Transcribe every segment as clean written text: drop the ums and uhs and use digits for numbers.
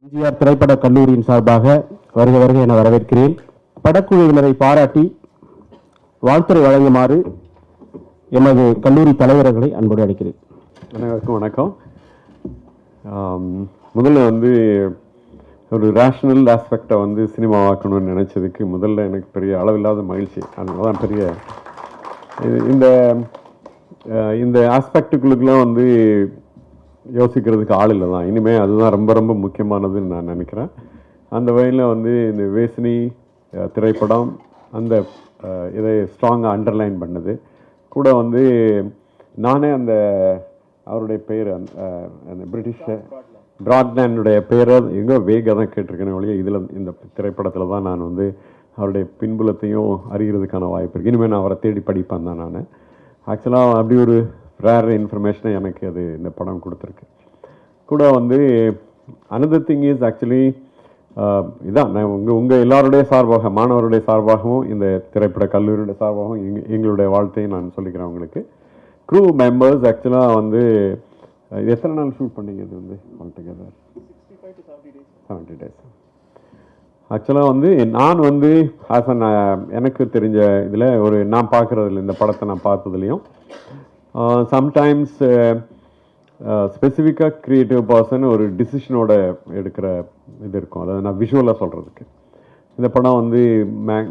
எம்ஜிஆர் திரைப்பட கல்லூரியின் சார்பாக வருக வருக என வரவேற்கிறேன். படக்குழுவினரை பாராட்டி வாழ்த்துரை வழங்குமாறு எமது கல்லூரி தலைவர்களை அன்போடு அழைக்கிறேன். அனைவருக்கும் வணக்கம். முதல்ல ஒரு ரேஷனல் ஆஸ்பெக்டை சினிமாவாக்கணும்னு நினச்சதுக்கு முதல்ல எனக்கு பெரிய அளவில்லாத மகிழ்ச்சி. அதனால தான் பெரிய இந்த இந்த ஆஸ்பெக்டுகளுக்கெல்லாம் யோசிக்கிறதுக்கு ஆள் இல்லை தான். இனிமேல் அதுதான் ரொம்ப ரொம்ப முக்கியமானதுன்னு நான் நினைக்கிறேன். அந்த வகையில் இந்த வேசினி திரைப்படம் அந்த இதை ஸ்ட்ராங்காக அண்டர்லைன் பண்ணது கூட நானே அவருடைய பேர் அந்த பிரிட்டிஷ் பிராட்மேனுடைய பேரை எங்கோ வேகாக தான் கேட்டிருக்கேன் ஒழிய இதில் இந்த திரைப்படத்தில் தான் நான் அவருடைய பின்புலத்தையும் அறிகிறதுக்கான வாய்ப்பு இருக்குது. இனிமேல் நான் அவரை தேடி படிப்பேன் தான். நான் ஆக்சுவலாக அப்படி ஒரு ரேர் இன்ஃபர்மேஷனை எனக்கு அது இந்த படம் கொடுத்துருக்கு. கூட அனதர் திங் இஸ் ஆக்சுவலி இதான் நான் உங்கள் எல்லாருடைய சார்பாக மாணவருடைய சார்பாகவும் இந்த திரைப்பட கல்லூரியுடைய சார்பாகவும் எங்களுடைய வாழ்த்தையும் நான் சொல்லிக்கிறேன். உங்களுக்கு க்ரூ மெம்பர்ஸ் ஆக்சுவலாக இது எத்தனை நாள் ஷூட் பண்ணிங்க? இது ஆல்டுகெதர் 70 days. ஆக்சுவலாக நான் ஆஸ் அன் எனக்கு தெரிஞ்ச இதில் நான் பார்க்குறதில்ல, இந்த படத்தை நான் பார்த்ததுலேயும் சம்டைம்ஸ் ஸ்பெசிஃபிக்காக க்ரியேட்டிவ் பர்சன் ஒரு டிசிஷனோட எடுக்கிற இது இருக்கும். அதாவது நான் விஷுவலாக சொல்கிறதுக்கு இந்த படம்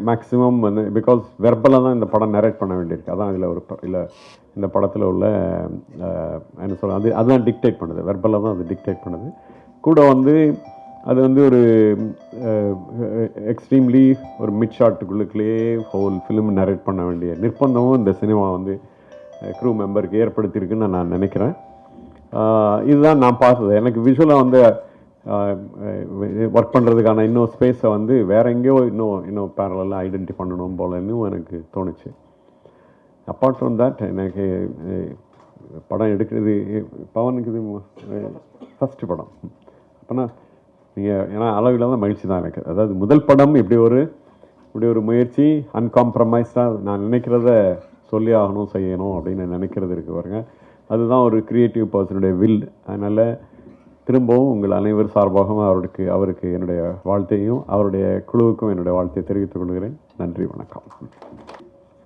மேக்ஸிமம் பிகாஸ் வெர்பலாக தான் இந்த படம் நரேட் பண்ண வேண்டியிருக்கு. அதான் இதில் இல்லை இந்த படத்தில் உள்ள என்ன சொல்ல அதுதான் டிக்டேட் பண்ணுது. வெர்பலாக தான் அது டிக்டேட் பண்ணுது. கூட அது ஒரு எக்ஸ்ட்ரீம்லி ஒரு மிட் ஷாட்டுக்குள்ளுக்குள்ளேயே ஹோல் ஃபிலிம் நரேட் பண்ண வேண்டிய நிர்பந்தமும் இந்த சினிமா க்ரூ மெம்பருக்கு ஏற்படுத்தியிருக்குன்னு நான் நினைக்கிறேன். இதுதான் நான் பார்த்தது. எனக்கு விஷுவலாக ஒர்க் பண்ணுறதுக்கான இன்னும் ஸ்பேஸை வேறு எங்கேயோ இன்னும் பேரலாக ஐடென்டி பண்ணணும் போலன்னு எனக்கு தோணுச்சு. அப்பார்ட் ஃப்ரம் தட் எனக்கு படம் எடுக்கிறது பவனுக்கு இது ஃபஸ்ட்டு படம். அப்போனா நீங்கள் ஏன்னா அளவில்லாத மகிழ்ச்சி தான் எனக்கு. அதாவது முதல் படம் இப்படி ஒரு முயற்சி அன்காம்ப்ரமைஸ்டாக நான் நினைக்கிறத சொல்லி ஆகணும் செய்யணும் அப்படின்னு நினைக்கிறது இருக்கு பாருங்க. அதுதான் ஒரு கிரியேட்டிவ் பர்சனுடைய வில். அதனால் திரும்பவும் உங்கள் அனைவர் சார்பாகவும் அவருக்கு என்னுடைய வாழ்த்தையும் அவருடைய குழுவுக்கும் என்னுடைய வாழ்த்தையை தெரிவித்துக் கொள்கிறேன். நன்றி, வணக்கம்.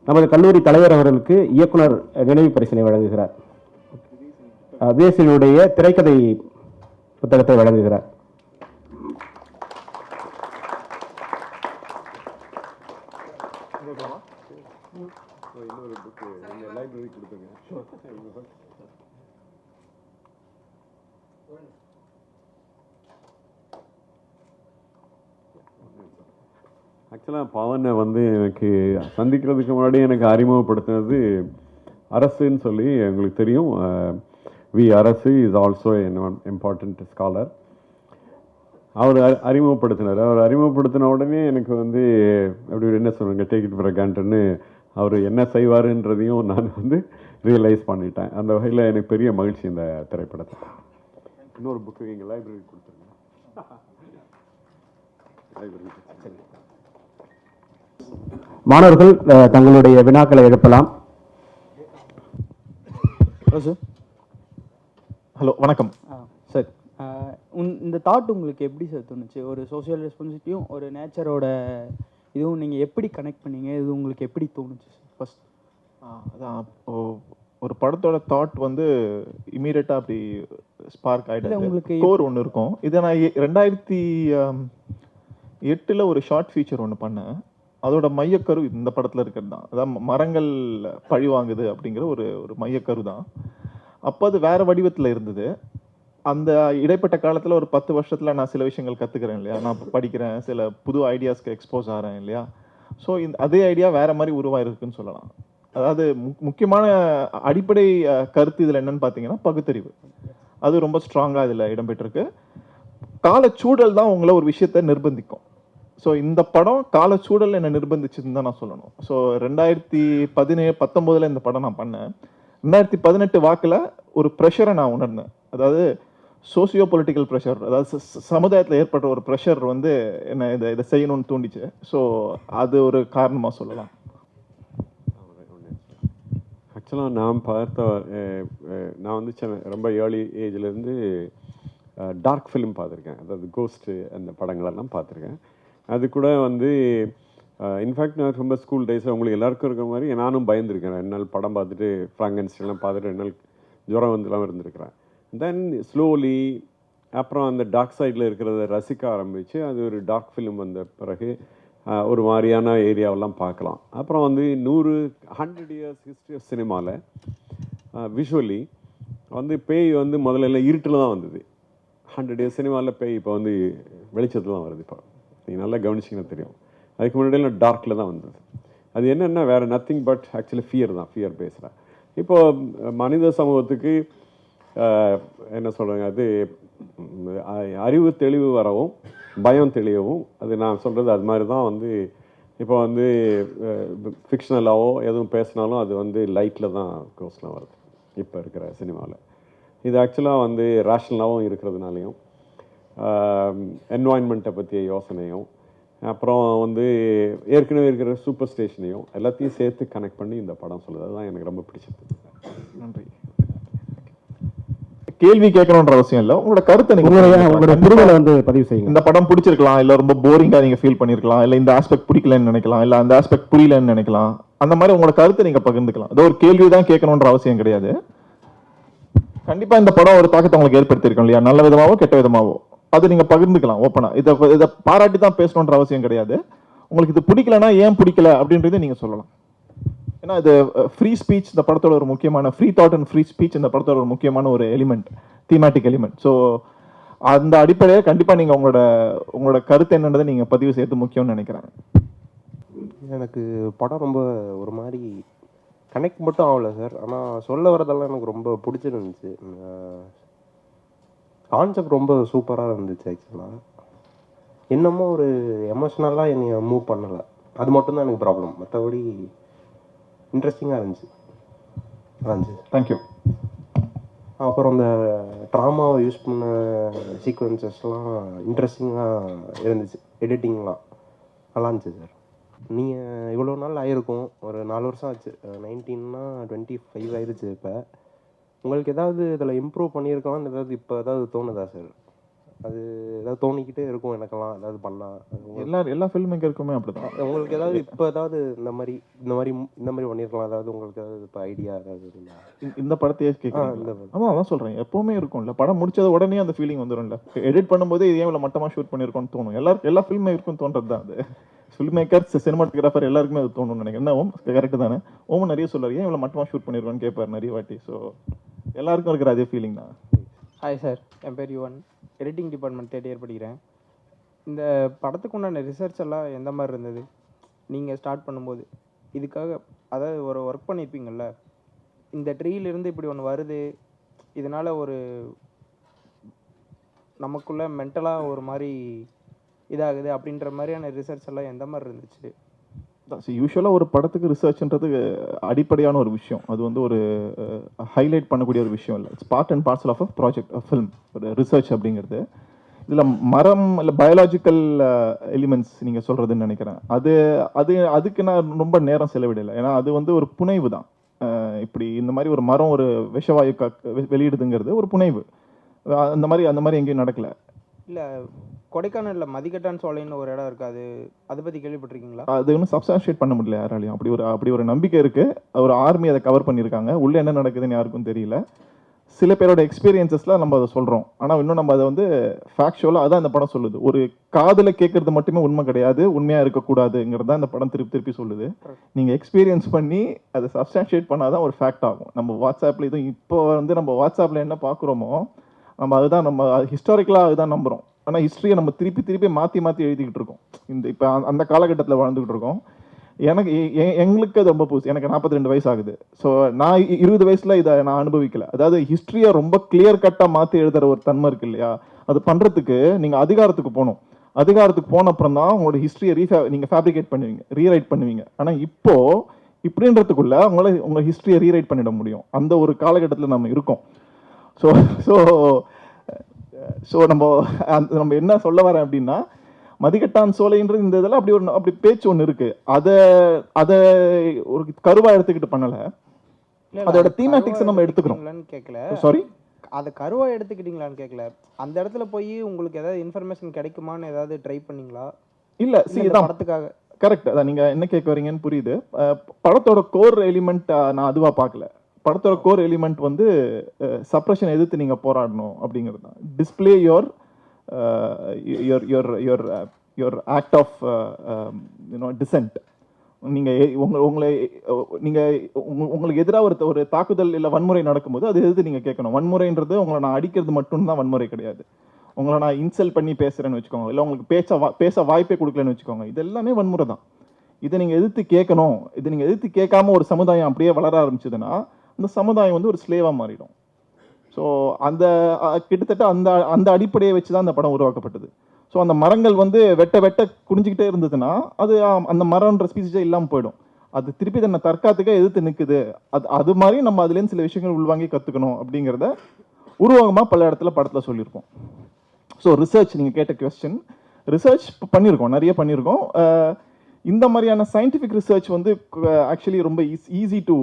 நமது கல்லூரி தலைவர் அவர்களுக்கு இயக்குனர் நினைவு பரிசினை வழங்குகிறார். வேசினுடைய திரைக்கதை புத்தகத்தை வழங்குகிறார். இன்னொரு புக்கு லைப்ரரி கொடுத்துங்க. ஆக்சுவலாக பவனை எனக்கு சந்திக்கிறதுக்கு முன்னாடி எனக்கு அறிமுகப்படுத்தினது அரசுன்னு சொல்லி உங்களுக்கு தெரியும். V Arasu is also an important scholar. அவர் அறிமுகப்படுத்தினார். அவர் அறிமுகப்படுத்தின உடனே எனக்கு அப்படி என்ன சொல்லுங்க டேக் இட் ஃபார் கிராண்டட்னு அவர் என்ன செய்வாருன்றதையும் நான் ரியலைஸ் பண்ணிட்டேன். அந்த வகையில் எனக்கு பெரிய மகிழ்ச்சி இந்த திரைப்படத்தை. இன்னொரு புக்கு எங்கள் லைப்ரரி கொடுத்துருங்க. மாணவர்கள் தங்களுடைய வினாக்களை எழுப்பலாம். ஹலோ, வணக்கம் சார். இந்த தாட் உங்களுக்கு எப்படி சார் தோணுச்சு? ஒரு சோஷியல் ரெஸ்பான்சிபிலிட்டியும் ஒரு நேச்சரோட இதுவும் நீங்கள் எப்படி கனெக்ட் பண்ணீங்க? இது உங்களுக்கு எப்படி தோணுச்சு சார் ஃபர்ஸ்ட்? அதான் ஒரு படத்தோட தாட் இமீடியட்டாக அப்படி ஸ்பார்க் ஆகிட்டு உங்களுக்கு கோர் ஒன்று இருக்கும். இதை நான் 2008 ஒரு ஷார்ட் ஃபீச்சர் ஒன்று பண்ணேன். அதோட மையக்கரு இந்த படத்தில் இருக்கிறது தான். அதான் மரங்கள் பழி வாங்குது அப்படிங்கிற ஒரு மையக்கரு தான். அப்போ அது வேறு வடிவத்தில் இருந்தது. அந்த இடைப்பட்ட காலத்தில் ஒரு 10 வருஷத்தில் நான் சில விஷயங்கள் கற்றுக்கிறேன் இல்லையா, நான் படிக்கிறேன், சில புது ஐடியாஸ்க்கு எக்ஸ்போஸ் ஆகிறேன் இல்லையா. ஸோ அதே ஐடியா வேறு மாதிரி உருவாயிருக்குன்னு சொல்லலாம். அதாவது முக்கியமான அடிப்படை கருத்து இதில் என்னன்னு பார்த்தீங்கன்னா பகுத்தறிவு. அது ரொம்ப ஸ்ட்ராங்காக இதில் இடம்பெற்றிருக்கு. காலச்சூழல் தான் உங்களை ஒரு விஷயத்தை நிர்பந்திக்கும். ஸோ இந்த படம் காலச்சூழல் என்னை நிர்பந்திச்சுன்னு தான் நான் சொல்லணும். ஸோ 2019 இந்த படம் நான் பண்ணேன். 2018 வாக்கில் ஒரு ப்ரெஷரை நான் உணர்ந்தேன். அதாவது சோசியோ பொலிட்டிக்கல் ப்ரெஷர், அதாவது சமுதாயத்தில் ஏற்பட்ட ஒரு ப்ரெஷர் என்ன இதை செய்யணும்னு தூண்டிச்சு. ஸோ அது ஒரு காரணமாக சொல்லலாம். ஆக்சுவலாக நான் பார்த்த நான் ரொம்ப ஏர்லி ஏஜ்லேருந்து டார்க் ஃபிலிம் பார்த்துருக்கேன், அதாவது கோஸ்ட்டு அந்த படங்களெல்லாம் பார்த்துருக்கேன். அது கூட வந்து இன்ஃபேக்ட் நான் ரொம்ப ஸ்கூல் டேஸில் உங்களுக்கு எல்லாருக்கும் இருக்கிற மாதிரி நானும் பயந்துருக்கேன். 2 நாள் படம் பார்த்துட்டு ஃப்ராங்கன்ஸ்டெல்லாம் பார்த்துட்டு 2 நாள் ஜுரம் வந்துலாம் இருந்திருக்கிறேன். தென் ஸ்லோலி அப்புறம் அந்த டார்க் சைடில் இருக்கிறத ரசிக்க ஆரம்பித்து அது ஒரு டார்க் ஃபிலிம் வந்த பிறகு ஒரு மாதிரியான ஏரியாவெல்லாம் பார்க்கலாம். அப்புறம் வந்து 100 years ஹிஸ்ட்ரி ஆஃப் சினிமாவில் விஷுவலி வந்து பேய் வந்து முதல்ல எல்லாம் இருட்டில் தான் வந்தது. 100 years சினிமாவில் பேய் இப்போ வந்து வெளிச்சத்தில் தான் வருது. இப்போ நீங்கள் நல்லா கவனிச்சிங்கன்னா தெரியும். அதுக்கு முன்னாடியெல்லாம் டார்க்கில் தான் வந்தது. அது என்னென்னா வேறு நத்திங் பட் ஆக்சுவலி ஃபியர் தான், ஃபியர் பேசுகிறேன். இப்போது மனித சமூகத்துக்கு என்ன சொல்கிறாங்க, அது அறிவு தெளிவு வரவும் பயம் தெளியவும், அது நான் சொல்கிறது அது மாதிரி தான் வந்து இப்போ வந்து ஃபிக்ஷனலாவோ எதுவும் பேசினாலும் அது வந்து லைட்டில் தான் கோஸ்ட்லாம் வருது இப்போ இருக்கிற சினிமாவில். இது ஆக்சுவலாக வந்து ரேஷ்னலாகவும் இருக்கிறதுனாலையும் என்வாயன்மெண்ட்டை பற்றிய யோசனையும் அப்புறம் வந்து ஏற்கனவே இருக்கிற சூப்பர் ஸ்டேஷனையும் எல்லாத்தையும் சேர்த்து கனெக்ட் பண்ணி இந்த படம் சொல்லுது. அதுதான் எனக்கு ரொம்ப பிடிச்சது. நன்றி. கேள்வி கேட்கணுன்ற அவசியம் இல்லை, உங்களோட கருத்தை உங்களோட புரிதலை வந்து பதிவு செய்யுங்க. இந்த படம் பிடிச்சிருக்கலாம், இல்லை ரொம்ப போரிங்கா நீங்க ஃபீல் பண்ணிருக்கலாம், இல்லை இந்த ஆஸ்பெக்ட் பிடிக்கலன்னு நினைக்கலாம், இல்லை அந்த ஆஸ்பெக்ட் புரியலன்னு நினைக்கலாம். அந்த மாதிரி உங்களோட கருத்தை நீங்க பகிர்ந்துக்கலாம். அது ஒரு கேள்வி தான் கேட்கணுன்ற அவசியம் கிடையாது. கண்டிப்பா இந்த படம் ஒரு தாக்கத்தை உங்களுக்கு ஏற்படுத்தியிருக்கும் இல்லையா, நல்ல விதமாவோ கெட்ட விதமாவோ, அது நீங்க பகிர்ந்துக்கலாம் ஓப்பனா. இதை பாராட்டி தான் பேசணுன்ற அவசியம் கிடையாது. உங்களுக்கு இது பிடிக்கலன்னா ஏன் பிடிக்கல அப்படின்றத நீங்க சொல்லலாம். ஏன்னா இது ஃப்ரீ ஸ்பீச் இந்த படத்தோட ஒரு முக்கியமான, free thought and free speech இந்த படத்தோட ஒரு முக்கியமான ஒரு எலிமெண்ட், தீமேட்டிக் எலிமெண்ட். ஸோ அந்த அடிப்படையில் கண்டிப்பா நீங்க உங்களோட கருத்து என்னன்றதை நீங்க பதிவு செய்யறது முக்கியம்னு நினைக்கிறேன். எனக்கு படம் ரொம்ப ஒரு மாதிரி கனெக்ட் மட்டும் ஆகல சார், ஆனால் சொல்ல வரதெல்லாம் எனக்கு ரொம்ப பிடிச்சிருந்துச்சு. கான்செப்ட் ரொம்ப சூப்பராக இருந்துச்சு. ஆக்சுவலாக என்னமோ ஒரு எமோஷ்னலாக என்னை மூவ் பண்ணலை, அது மட்டும்தான் எனக்கு ப்ராப்ளம். மற்றபடி இன்ட்ரெஸ்டிங்காக இருந்துச்சு. தேங்க்யூ. அப்புறம் அந்த ட்ராமாவை யூஸ் பண்ண சீக்வன்சஸ்லாம் இன்ட்ரெஸ்டிங்காக இருந்துச்சு. எடிட்டிங்லாம் நல்லா இருந்துச்சு சார். நீங்கள் இவ்வளோ நாள் ஆகிருக்கும், ஒரு 4 வருஷம் ஆச்சு. 19னா 25 ஆயிடுச்சு. இப்போ உங்களுக்கு ஏதாவது இதில் இம்ப்ரூவ் பண்ணியிருக்கலாம்னு ஏதாவது இப்போ ஏதாவது தோணுதா சார்? அது ஏதாவது தோணிக்கிட்டே இருக்கும் எனக்கெல்லாம், ஏதாவது பண்ணால். எல்லா ஃபில்ம் மேக்கருக்குமே அப்படிதான். உங்களுக்கு ஏதாவது இப்போ ஏதாவது இந்த மாதிரி பண்ணியிருக்கலாம், அதாவது உங்களுக்கு ஏதாவது இப்போ ஐடியா ஏதாவது இருந்தா? இந்த படத்தையே கேட்குறேன். ஆமாம், அதான் சொல்கிறேன், எப்போவுமே இருக்கும்ல, படம் முடிச்சத உடனே அந்த ஃபீலிங் வந்துடும்ல. எடிட் பண்ணும்போது இது ஏன் இவ்வளோ மட்டமாக ஷூட் பண்ணியிருக்கோன்னு தோணும். எல்லா ஃபில்ம் மேக்கருக்கும் தோன்றது தான் அது. ஃபில்ம் மேக்கர்ஸ், சினிமாட்டோகிராஃபர் எல்லாருக்குமே அது தோணும்னு நினைக்கிறேன். என்ன ஓம் கரெக்டு தானே? ஓம் நிறைய சொல்லுவார், ஏன் இவ்வளோ மட்டமாக ஷூட் பண்ணியிருக்கோன்னு கேட்பார் நிறைய வாட்டி. ஸோ எல்லாருக்கும் இருக்கிற அதே ஃபீலிங் தான். ஹாய் சார், என் பேர் Yuvan, editing department 3rd year படிக்கிறேன். இந்த படத்துக்கு உண்டான ரிசர்ச் எல்லாம் எந்த மாதிரி இருந்தது நீங்கள் ஸ்டார்ட் பண்ணும்போது? இதுக்காக அதாவது ஒரு ஒர்க் பண்ணியிருப்பீங்கள்ல, இந்த ட்ரீலேருந்து இப்படி ஒன்று வருது, இதனால் ஒரு நமக்குள்ளே மென்டலாக ஒரு மாதிரி இதாகுது அப்படின்ற மாதிரியான ரிசர்ச் எல்லாம் எந்த மாதிரி இருந்துச்சு? யூஸ்வலாக ஒரு படத்துக்கு ரிசர்ச்ன்றது அடிப்படையான ஒரு விஷயம். அது வந்து ஒரு ஹைலைட் பண்ணக்கூடிய ஒரு விஷயம் இல்லை. It's part and parcel of a project, film, ஒரு ரிசர்ச் அப்படிங்கிறது. இதில் மரம் இல்லை பயாலஜிக்கல் எலிமெண்ட்ஸ் நீங்கள் சொல்கிறதுன்னு நினைக்கிறேன். அதுக்கு நான் ரொம்ப நேரம் செலவிடலை. ஏன்னா அது வந்து ஒரு புனைவு தான். இப்படி இந்த மாதிரி ஒரு மரம் ஒரு விஷவாயு வெளியிடுதுங்கிறது ஒரு புனைவு. அந்த மாதிரி எங்கேயும் நடக்கலை. இல்லை, கொடைக்கானலில் மதிக்கட்டான் சோலைன்னு ஒரு இடம் இருக்குது, அதை பற்றி கேள்விப்பட்டிருக்கீங்களா? அது இன்னும் சப்ஸ்டான்ஷியேட் பண்ண முடியல யாராலையும். அப்படி ஒரு நம்பிக்கை இருக்குது. ஒரு ஆர்மி அதை கவர் பண்ணியிருக்காங்க. உள்ளே என்ன நடக்குதுன்னு யாருக்கும் தெரியல. சில பேரோட எக்ஸ்பீரியன்சஸில் நம்ம அதை சொல்கிறோம், ஆனால் இன்னும் நம்ம அதை வந்து ஃபேக்சுவலாக அதான் இந்த படம் சொல்லுது. ஒரு காதில் கேட்கறது மட்டுமே உண்மை கிடையாது, உண்மையாக இருக்கக்கூடாதுங்கிறது தான் இந்த படம் திருப்பி சொல்லுது. நீங்கள் எக்ஸ்பீரியன்ஸ் பண்ணி அதை சப்ஸ்டான்ஷியேட் பண்ணாதான் ஒரு ஃபேக்ட் ஆகும். நம்ம வாட்ஸ்அப்பில் இதுவும் இப்போ வந்து நம்ம வாட்ஸ்அப்பில் என்ன பார்க்குறோமோ நம்ம அதுதான், நம்ம ஹிஸ்டாரிக்கலாக அதுதான் நம்புகிறோம். ஆனால் ஹிஸ்ட்ரியை நம்ம திருப்பி மாற்றி எழுதிக்கிட்டு இருக்கோம். இப்போ அந்த காலகட்டத்தில் வாழ்ந்துக்கிட்டு இருக்கோம். எங்களுக்கு அது ரொம்ப புதுசு. எனக்கு 42 வயசு ஆகுது. ஸோ நான் 20 வயசில் இதை நான் அனுபவிக்கல. அதாவது ஹிஸ்ட்ரியை ரொம்ப கிளியர் கட்டாக மாற்றி எழுதுகிற ஒரு தன்மை இருக்கு இல்லையா, அது பண்ணுறதுக்கு நீங்கள் அதிகாரத்துக்கு போகணும். அதிகாரத்துக்கு போன அப்புறம் தான் உங்களோட ஹிஸ்ட்ரியை நீங்கள் ஃபேப்ரிகேட் பண்ணுவீங்க, ரீரைட் பண்ணுவீங்க. ஆனால் இப்படின்றதுக்குள்ள உங்கள் ஹிஸ்ட்ரியை ரீரைட் பண்ணிட முடியும். அந்த ஒரு காலகட்டத்தில் நம்ம இருக்கோம். ஸோ நம்ம என்ன சொல்ல வரேன் அப்படின்னா, மதிக்கட்டான் சோலைன்றது இந்த இதெல்லாம் அப்படி பேச்சு ஒன்று இருக்கு. அதை ஒரு கருவா எடுத்துக்கிட்டு பண்ணல. அதோட தீமேட்டிக்ஸ் நம்ம எடுத்துக்கிறோம். கேட்கல, சாரி, அதை கருவாக எடுத்துக்கிட்டீங்களான்னு கேட்கல. அந்த இடத்துல போய் உங்களுக்கு ஏதாவது இன்ஃபர்மேஷன் கிடைக்குமான்னு ஏதாவது ட்ரை பண்ணீங்களா? இல்லை இந்த படத்துக்காக கரெக்ட். அதான் நீங்கள் என்ன கேட்க வரீங்கன்னு புரியுது. படத்தோட கோர் எலிமெண்ட் நான் அதுவாக பார்க்கல. படத்தோட கோர் எலிமெண்ட் வந்து சப்ரஷன் எதிர்த்து நீங்கள் போராடணும் அப்படிங்கிறது தான். Display your your act of dissent. நீங்கள் உங்களுக்கு எதிராக ஒரு தாக்குதல் இல்லை வன்முறை நடக்கும்போது அது எதிர்த்து நீங்கள் கேட்கணும். வன்முறைன்றது உங்களை நான் அடிக்கிறது மட்டும்தான் வன்முறை கிடையாது. உங்களை நான் இன்சல்ட் பண்ணி பேசுகிறேன்னு வச்சுக்கோங்க, இல்லை உங்களுக்கு பேச வாய்ப்பே கொடுக்கலன்னு வச்சுக்கோங்க, இது எல்லாமே வன்முறை தான். இதை நீங்கள் எதிர்த்து கேட்கணும். இதை நீங்கள் எதிர்த்து கேட்காம ஒரு சமுதாயம் அப்படியே வளர ஆரம்பிச்சதுன்னா அந்த சமுதாயம் வந்து ஒரு ஸ்லேவாக மாறிடும். ஸோ அந்த கிட்டத்தட்ட அந்த அடிப்படையை வச்சு தான் அந்த படம் உருவாக்கப்பட்டது. ஸோ அந்த மரங்கள் வந்து வெட்ட குடிஞ்சிக்கிட்டே இருந்ததுன்னா அது அந்த மரம்ன்ற ஸ்பீசிஸே இல்லாமல் போயிடும். அது திருப்பி தன்னை தற்காத்துக்க எதிர்த்து நிற்குது. அது மாதிரி நம்ம அதுலேருந்து சில விஷயங்கள் உள்வாங்கி கற்றுக்கணும் அப்படிங்கிறத உருவகமாக பல இடத்துல படத்தில் சொல்லியிருக்கோம். ஸோ ரிசர்ச், நீங்கள் கேட்ட கொஸ்டின், ரிசர்ச் பண்ணியிருக்கோம், நிறைய பண்ணியிருக்கோம். இந்த மாதிரியான சயின்டிஃபிக் ரிசர்ச் வந்து ஆக்சுவலி ரொம்ப ஈஸி டு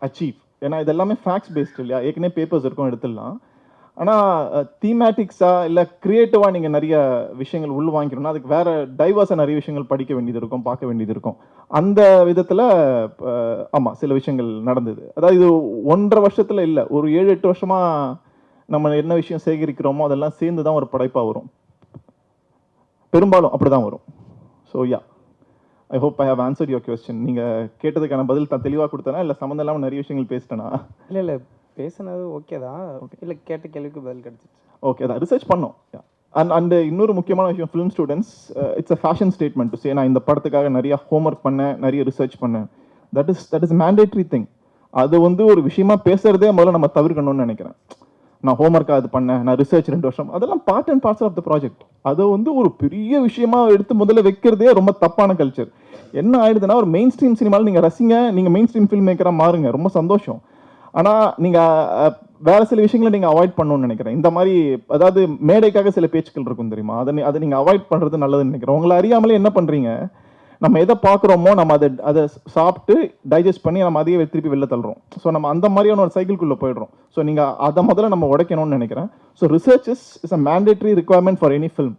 அச்சீவ். ஏன்னா இது எல்லாமே ஃபேக்ட்ஸ் பேஸ்ட் இல்லையா, ஏற்கனவே பேப்பர்ஸ் இருக்கும் எடுத்துடலாம். ஆனால் தீமேட்டிக்ஸாக இல்லை க்ரியேட்டிவாக நீங்கள் நிறைய விஷயங்கள் உள் வாங்கிக்கணும்னா அதுக்கு வேறு டைவர்ஸாக நிறைய விஷயங்கள் படிக்க வேண்டியது இருக்கும், பார்க்க வேண்டியது இருக்கும். அந்த விதத்தில் ஆமாம் சில விஷயங்கள் நடந்தது. அதாவது இது 1.5 வருஷத்தில் இல்லை, ஒரு 7-8 வருஷமாக நம்ம என்ன விஷயம் சேகரிக்கிறோமோ அதெல்லாம் சேர்ந்து தான் ஒரு படைப்பாக வரும். பெரும்பாலும் அப்படி தான் வரும். So yeah, I hope I have answered your question. நீங்கள் கேட்டதுக்கான பதில் தான் தெளிவாக கொடுத்தேனா இல்லை சம்மந்தம் இல்லாமல் நிறைய விஷயங்கள் பேசிட்டேனா? இல்லை பேசுனது ஓகே தான். இல்லை கேட்ட கேள்விக்கு பதில் கிடைச்சிச்சு. ஓகே தான், ரிசர்ச் பண்ணோம். அண்ட் இன்னொரு முக்கியமான விஷயம், film students, it's a fashion statement to say நான் இந்த படத்துக்காக நிறைய ஹோம்ஒர்க் பண்ணேன், நிறைய ரிசர்ச் பண்ணேன். That is mandatory thing. அது வந்து ஒரு விஷயமா பேசுறதே முதல்ல நம்ம தவிர்க்கணும்னு நினைக்கிறேன். நான் ஹோம்ஒர்க்காக அது பண்ணேன், நான் ரிசர்ச் 2 வருஷம், அதெல்லாம் part and parts of the project. அதை வந்து ஒரு பெரிய விஷயமா எடுத்து முதல்ல வைக்கிறதே ரொம்ப தப்பான கல்ச்சர். என்ன ஆயிடுதுன்னா, ஒரு மெயின் ஸ்ட்ரீம் சினிமாவில் நீங்கள் ரசிங்க, நீங்கள் மெயின் ஸ்ட்ரீம் ஃபில்ம் மேக்கராக மாறுங்க, ரொம்ப சந்தோஷம். ஆனால் நீங்கள் வேறு சில விஷயங்களை நீங்கள் அவாய்ட் பண்ணணும்னு நினைக்கிறேன். இந்த மாதிரி அதாவது மேடைக்காக சில பேச்சுக்கள் இருக்கும் தெரியுமா, அதை நீங்கள் அவாய்ட் பண்ணுறது நல்லதுன்னு நினைக்கிறேன். உங்களை அறியாமலே என்ன பண்ணுறீங்க, நம்ம எதை பார்க்குறோமோ நம்ம அதை சாப்பிட்டு டைஜஸ்ட் பண்ணி நம்ம அதையே திருப்பி வெளில தள்ளுறோம். ஸோ நம்ம அந்த மாதிரியான ஒரு சைக்கிள்குள்ளே போயிடுறோம். ஸோ நீங்கள் அதை முதல்ல நம்ம உடைக்கணும்னு நினைக்கிறேன். So research is a mandatory requirement for any film.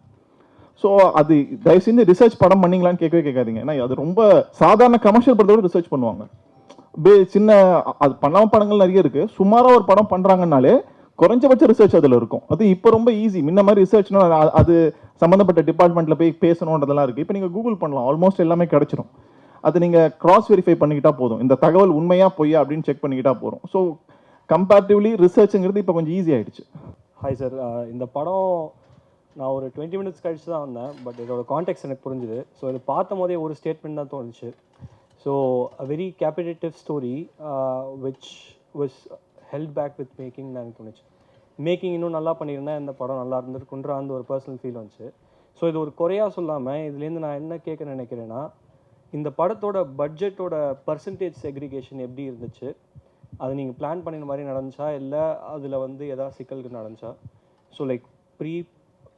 So அது தயவு செஞ்சு ரிசர்ச் படம் பண்ணீங்களான்னு கேட்கவே கேட்காதீங்க. ஏன்னா அது ரொம்ப சாதாரண கமர்ஷியல் படத்தோட ரிசர்ச் பண்ணுவாங்க. சின்ன அது பண்ணாமல் படங்கள் நிறைய இருக்குது. சுமாராக ஒரு படம் பண்ணுறாங்கனாலே குறைஞ்சபட்ச ரிசர்ச் அதில் இருக்கும். அது இப்போ ரொம்ப ஈஸி. முன்ன மாதிரி ரிசர்ச்னா அது சம்மந்தப்பட்ட டிபார்ட்மெண்ட்டில் போய் பேசணுன்றதெல்லாம் இருக்குது. இப்போ நீங்கள் கூகுள் பண்ணலாம், ஆல்மோஸ்ட் எல்லாமே கிடச்சிரும். அது நீங்கள் கிராஸ் வெரிஃபை பண்ணிக்கிட்டா போதும், இந்த தகவல் உண்மையா பொய்யா அப்படின்னு செக் பண்ணிக்கிட்டா போதும். ஸோ கம்பேரிட்டிவ்லி ரிசர்ச்சுங்கிறது இப்போ கொஞ்சம் ஈஸி ஆகிடுச்சு. ஹாய் சார், இந்த படம் நான் ஒரு 20 மினிட்ஸ் கழிச்சு தான் வந்தேன். பட் இதோட கான்டெக்ட் எனக்கு புரிஞ்சுது. ஸோ இது பார்த்த போதே ஒரு ஸ்டேட்மெண்ட் தான் தோணுச்சு. So a very captivating story which was held back with making எனக்கு தோணுச்சு. மேக்கிங் இன்னும் நல்லா பண்ணியிருந்தா இந்த படம் நல்லா இருந்திருக்குன்ற அந்த ஒரு பர்சனல் ஃபீல் வந்துச்சு. ஸோ இது ஒரு குறையாக சொல்லாமல் இதுலேருந்து நான் என்ன கேட்க நினைக்கிறேன்னா, இந்த படத்தோட பட்ஜெட்டோட பர்சன்டேஜ் செக்ரிகேஷன் எப்படி இருந்துச்சு, அது நீங்கள் பிளான் பண்ணின மாதிரி நடந்துச்சா, இல்லை அதில் வந்து எதாவது சிக்கல்கள் நடந்துச்சா? So like pre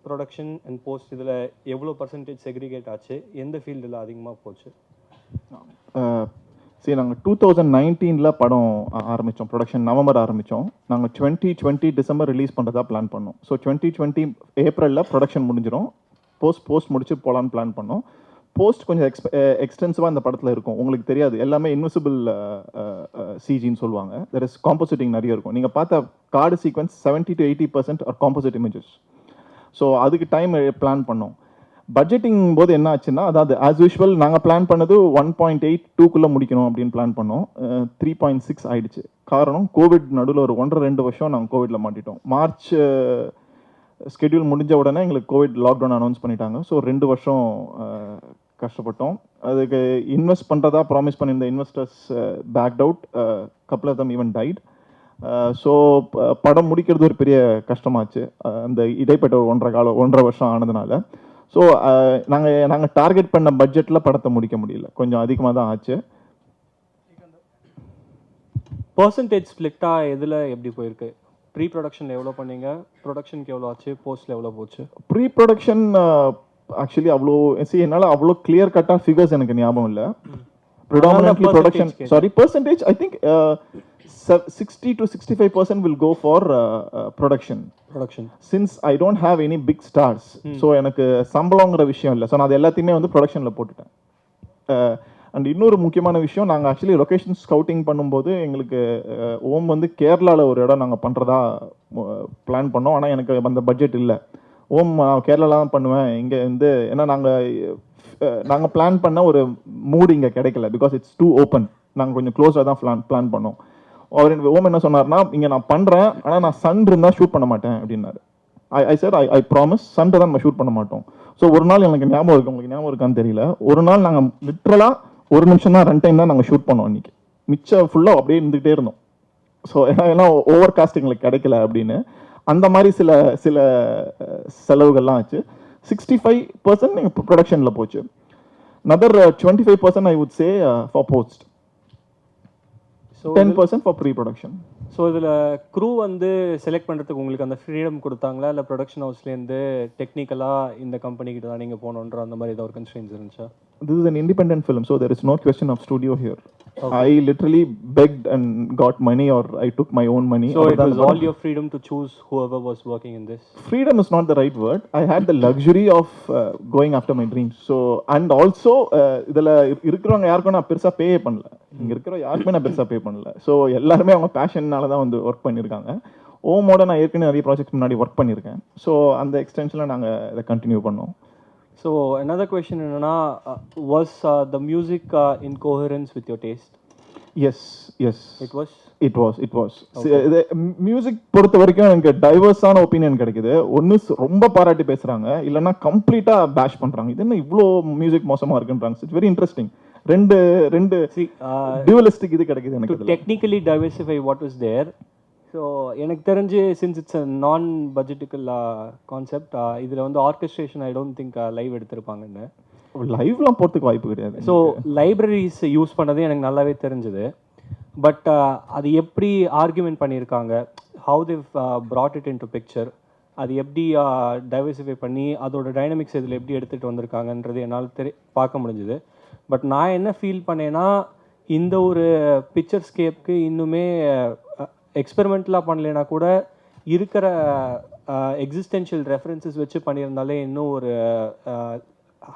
production and post இதில் எவ்வளோ பர்சன்டேஜ் செக்ரிகேட் ஆச்சு, எந்த ஃபீல்டில் அதிகமாக போச்சு? சரி, நாங்கள் 2019 படம் ஆரம்பித்தோம், ப்ரொடக்ஷன் நவம்பர் ஆரம்பித்தோம். நாங்கள் 2020 டிசம்பர் ரிலீஸ் பண்ணுறதா பிளான் பண்ணோம். ஸோ 2020 ஏப்ரலில் ப்ரொடக்ஷன் முடிஞ்சிடும். போஸ்ட் முடிச்சு போகலான்னு பிளான் பண்ணோம். போஸ்ட் கொஞ்சம் எக்ஸ்டென்சிவாக இந்த படத்தில் இருக்கும். உங்களுக்கு தெரியாது, எல்லாமே இன்விசிபிள் சிஜின்னு சொல்லுவாங்க. தெர் இஸ் காம்போசிட்டிங் நிறைய இருக்கும். நீங்கள் பார்த்த card sequence 70 to 80% are composite images. So அதுக்கு டைம் பிளான் பண்ணோம். பட்ஜெட்டிங் போது என்ன ஆச்சுன்னா, அதாவது ஆஸ் யூஷுவல் நாங்கள் பிளான் பண்ணது 1.82க்குள்ளே முடிக்கணும் அப்படின்னு பிளான் பண்ணோம். 3.6 ஆயிடுச்சு. காரணம் கோவிட் நடுவில் ஒரு 1.5-2 வருஷம் நாங்கள் கோவிடில் மாட்டிட்டோம். மார்ச் ஸ்கெடியூல் முடிஞ்ச உடனே எங்களுக்கு கோவிட் லாக்டவுன் அனௌன்ஸ் பண்ணிட்டாங்க. ஸோ 2 வருஷம் கஷ்டப்பட்டோம். அதுக்கு இன்வெஸ்ட் பண்ணுறதா ப்ராமிஸ் பண்ணியிருந்த investors backed out, couple of them even died. So படம் முடிக்கிறது ஒரு பெரிய கஷ்டமாச்சு, அந்த இடைப்பட்ட 1.5 வருஷம் ஆனதுனால. ஸோ நாங்கள் டார்கெட் பண்ண பட்ஜெட்டில் படத்தை முடிக்க முடியல, கொஞ்சம் அதிகமாக தான் ஆச்சு. பர்சன்டேஜ் ஸ்ப்ளிட்டாக எதில் எப்படி போயிருக்கு? ப்ரீ ப்ரொடக்ஷனில் எவ்வளோ பண்ணீங்க, ப்ரொடக்ஷனுக்கு எவ்வளோ ஆச்சு, போஸ்ட்டில் எவ்வளோ போச்சு? ப்ரீ ப்ரொடக்ஷன் ஆக்சுவலி என்னால் அவ்வளோ கிளியர் கட்டாக ஃபிகர்ஸ் எனக்கு ஞாபகம் இல்லை. predominantly percentage production. கேட்டேன். Sorry, percentage. I think 60 to 65% will go for production. Production. Since I don't have any big stars, so எனக்கு சம்பளங்கிற விஷயம் இல்லை. ஸோ நான் அது எல்லாத்தையுமே வந்து ப்ரொடக்ஷனில் போட்டுட்டேன். அண்ட் இன்னொரு முக்கியமான விஷயம், நாங்கள் ஆக்சுவலி லொக்கேஷன் ஸ்கவுட்டிங் பண்ணும்போது எங்களுக்கு ஓம் வந்து கேரளாவில் ஒரு இடம் நாங்கள் பண்ணுறதா பிளான் பண்ணோம். ஆனால் எனக்கு அந்த பட்ஜெட் இல்லை. ஓம் நான் கேரளாவில் தான் பண்ணுவேன். இங்கே வந்து ஏன்னா நாங்கள் பிளான் பண்ண ஒரு மூடு இங்கே கிடைக்கல. Because it's too open. நாங்கள் கொஞ்சம் க்ளோஸாக தான் பிளான் பண்ணோம். அவர் ஓம் என்ன சொன்னார்னா, இங்கே நான் பண்ணுறேன், ஆனால் நான் சன் இருந்தால் ஷூட் பண்ண மாட்டேன் அப்படின்னாரு. ஐ சார் ஐ ப்ராமிஸ், சண்டை தான் நம்ம ஷூட் பண்ண மாட்டோம். ஸோ ஒரு நாள் எனக்கு ஞாபகம் இருக்கு, உங்களுக்கு ஞாபகம் இருக்கான்னு தெரியல, ஒரு நாள் நாங்கள் லிட்ரலாக 1 நிமிஷம் தான் ரன் டைம் தான் நாங்கள் ஷூட் பண்ணோம் அன்றைக்கி. மிச்சம் ஃபுல்லாக அப்படியே இருந்துகிட்டே இருந்தோம். ஸோ ஏன்னா ஓவர் காஸ்ட் எங்களுக்கு கிடைக்கல அப்படின்னு. அந்த மாதிரி சில செலவுகள்லாம் ஆச்சு. 65% எங்கள் ப்ரொடக்ஷனில் போச்சு. another 25% I would say for post. So 10% for pre-production. So இதில் க்ரூ வந்து செலக்ட் பண்ணுறதுக்கு உங்களுக்கு அந்த ஃப்ரீடம் கொடுத்தாங்களா, இல்லை ப்ரொடக்ஷன் ஹவுஸ்லேருந்து டெக்னிக்கலாக இந்த கம்பெனிக்கிட்ட தான் நீங்கள் போகணுன்ற அந்த மாதிரி ஏதாவது ஒரு கன்ஸ்ட்ரெயின்ஸ் இருந்துச்சா? This is an independent film, so there is no question of studio here. Okay. I literally begged and got money, or I took my own money. So it was all your freedom to choose whoever was working in this? Freedom is not the right word. I had the luxury of going after my dreams. So, and also இதில் இருக்கிறவங்க யாருக்கும் நான் பெருசாக பே பண்ணல. இங்கே இருக்கிற யாருக்குமே நான் பெருசாக பே பண்ணல. ஸோ எல்லாருமே அவங்க பேஷன்னால தான் வந்து ஒர்க் பண்ணியிருக்காங்க. ஓமோட நான் ஏற்கனவே நிறைய ப்ராஜெக்ட் முன்னாடி ஒர்க் பண்ணியிருக்கேன். ஸோ அந்த எக்ஸ்டென்ஷனில் நாங்கள் இதை கண்டினியூ பண்ணோம். So another question என்னன்னா, was the music in coherence with your taste? Yes. It was? It was. Music பொறுத்த வரைக்கும் எனக்கு டைவர்ஸான ஒப்பீனியன் கிடைக்குது. ஒன்று ரொம்ப பாராட்டி பேசுகிறாங்க, இல்லைன்னா கம்ப்ளீட்டாக பேஷ் பண்ணுறாங்க. இது என்ன இவ்வளோ மியூசிக் மோசமாக இருக்குன்றாங்க. It's very interesting. ரெண்டு டியூவலிஸ்டிக் இது கிடைக்குது எனக்கு. Technically diversify what was there. So எனக்கு தெரிஞ்சு சின்ஸ் இட்ஸ் அ நான் பட்ஜெட்டிக்கல் கான்செப்ட், இதில் வந்து orchestration I don't think live எடுத்திருப்பாங்கன்னு. லைவ்லாம் போகிறதுக்கு வாய்ப்பு கிடையாது. ஸோ லைப்ரரிஸ் யூஸ் பண்ணது எனக்கு நல்லாவே தெரிஞ்சுது. பட் அது எப்படி ஆர்கியூமெண்ட் பண்ணியிருக்காங்க, how they brought it into picture, அது எப்படி டைவர்சிஃபை பண்ணி அதோட டைனமிக்ஸ் இதில் எப்படி எடுத்துகிட்டு வந்திருக்காங்கன்றது என்னால் பார்க்க முடிஞ்சுது. பட் நான் என்ன ஃபீல் பண்ணேன்னா, இந்த ஒரு பிக்சர் ஸ்கேப்க்கு இன்னுமே எக்ஸ்பெரிமெண்ட்லாம் பண்ணலைன்னா கூட இருக்கிற எக்ஸிஸ்டென்ஷியல் ரெஃபரன்சஸ் வச்சு பண்ணியிருந்தாலே இன்னும் ஒரு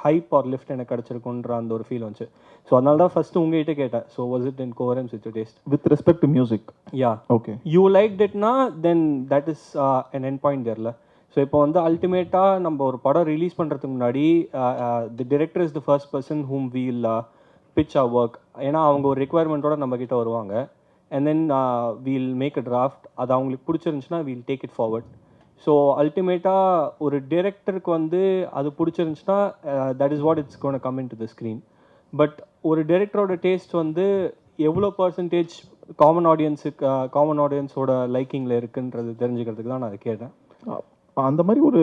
ஹைப் ஆர் லிஃப்ட் எனக்கு கிடச்சிருக்குன்ற அந்த ஒரு ஃபீல் வந்துச்சு. ஸோ அதனால தான் ஃபஸ்ட்டு உங்ககிட்ட கேட்டேன். So was it in coherence with your taste with respect to music? Yeah, okay. You like இட்னா then that is an end point தேர்ல. ஸோ இப்போ வந்து அல்டிமேட்டாக நம்ம ஒரு படம் ரிலீஸ் பண்ணுறதுக்கு முன்னாடி the director is the first person whom we'll pitch our work. ஏன்னா அவங்க ஒரு ரெக்குவயர்மெண்ட்டோட நம்மக்கிட்ட வருவாங்க. and then we'll make a draft. அது அவங்களுக்கு பிடிச்சிருந்துச்சுன்னா we'll take it forward. So அல்டிமேட்டாக ஒரு டிரெக்டருக்கு வந்து அது பிடிச்சிருந்துச்சுன்னா that is what it's going to come into the screen. But ஒரு டிரெக்டரோட டேஸ்ட் வந்து எவ்வளோ பர்சன்டேஜ் காமன் ஆடியன்ஸோட லைக்கிங்கில் இருக்குன்றது தெரிஞ்சுக்கிறதுக்கு தான் நான் அதை கேட்டேன். அந்த மாதிரி ஒரு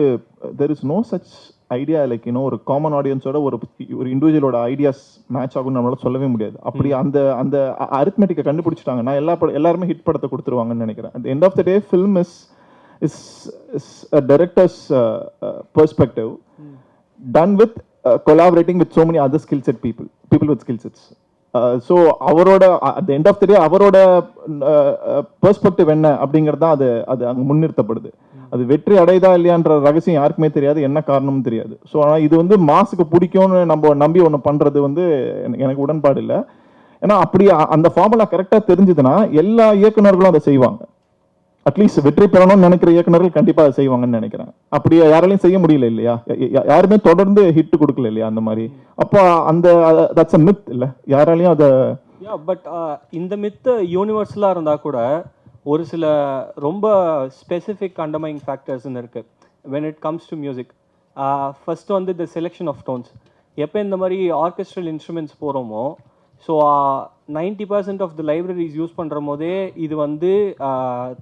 there is no such idea like ஒரு காமன் ஆடியன்ஸோட ஒரு இண்டிவிஜுவலோட ஐடியாஸ் மேட்ச் ஆகும்னு நம்மளால சொல்லவே முடியாது. அப்படி அந்த அரித்மெட்டிக்கை கண்டுபிடிச்சிட்டாங்கன்னா எல்லாருமே ஹிட் படத்தை கொடுத்துருவாங்கன்னு நினைக்கிறேன். At end of the day film is a director's perspective done with collaborating with so many other skill set people with skill sets. So அவரோட at end of the day அவரோட பெர்ஸ்பெக்டிவ் என்ன அப்படிங்கிறது தான் அது அங்கே முன்னிறுத்தப்படுது. அது வெற்றி அடைதா இல்லையான்ற ரகசியம் யாருக்குமே தெரியாது, என்ன காரணமும் தெரியாது. ஸோ ஆனால் இது வந்து மாசுக்கு பிடிக்கும்னு நம்ம நம்பி ஒன்று பண்ணுறது வந்து எனக்கு உடன்பாடு இல்லை. ஏன்னா அப்படி அந்த ஃபார்முலா கரெக்டாக தெரிஞ்சுதுன்னா எல்லா இயக்குநர்களும் அதை செய்வாங்க. அட்லீஸ்ட் வெற்றி பெறணும்னு நினைக்கிற இயக்குநர்கள் கண்டிப்பாக அதை செய்வாங்கன்னு நினைக்கிறேன். அப்படி யாராலையும் செய்ய முடியல இல்லையா, யாருமே தொடர்ந்து ஹிட் கொடுக்கல இல்லையா அந்த மாதிரி. அப்போ அந்த தட்ஸ் அ மித் இல்லை, யாராலையும் அதை. பட் இந்த மித்து யூனிவர்சலாக இருந்தால் கூட ஒரு சில ரொம்ப ஸ்பெசிஃபிக் அண்டர்மைங் ஃபேக்டர்ஸ்ன்னு இருக்குது when it comes to music. First வந்து த செலெக்ஷன் ஆஃப் டோன்ஸ். எப்போ இந்த மாதிரி ஆர்கெஸ்ட்ரல் இன்ஸ்ட்ருமெண்ட்ஸ் போகிறோமோ, so 90% of the libraries use பண்ணுற போதே இது வந்து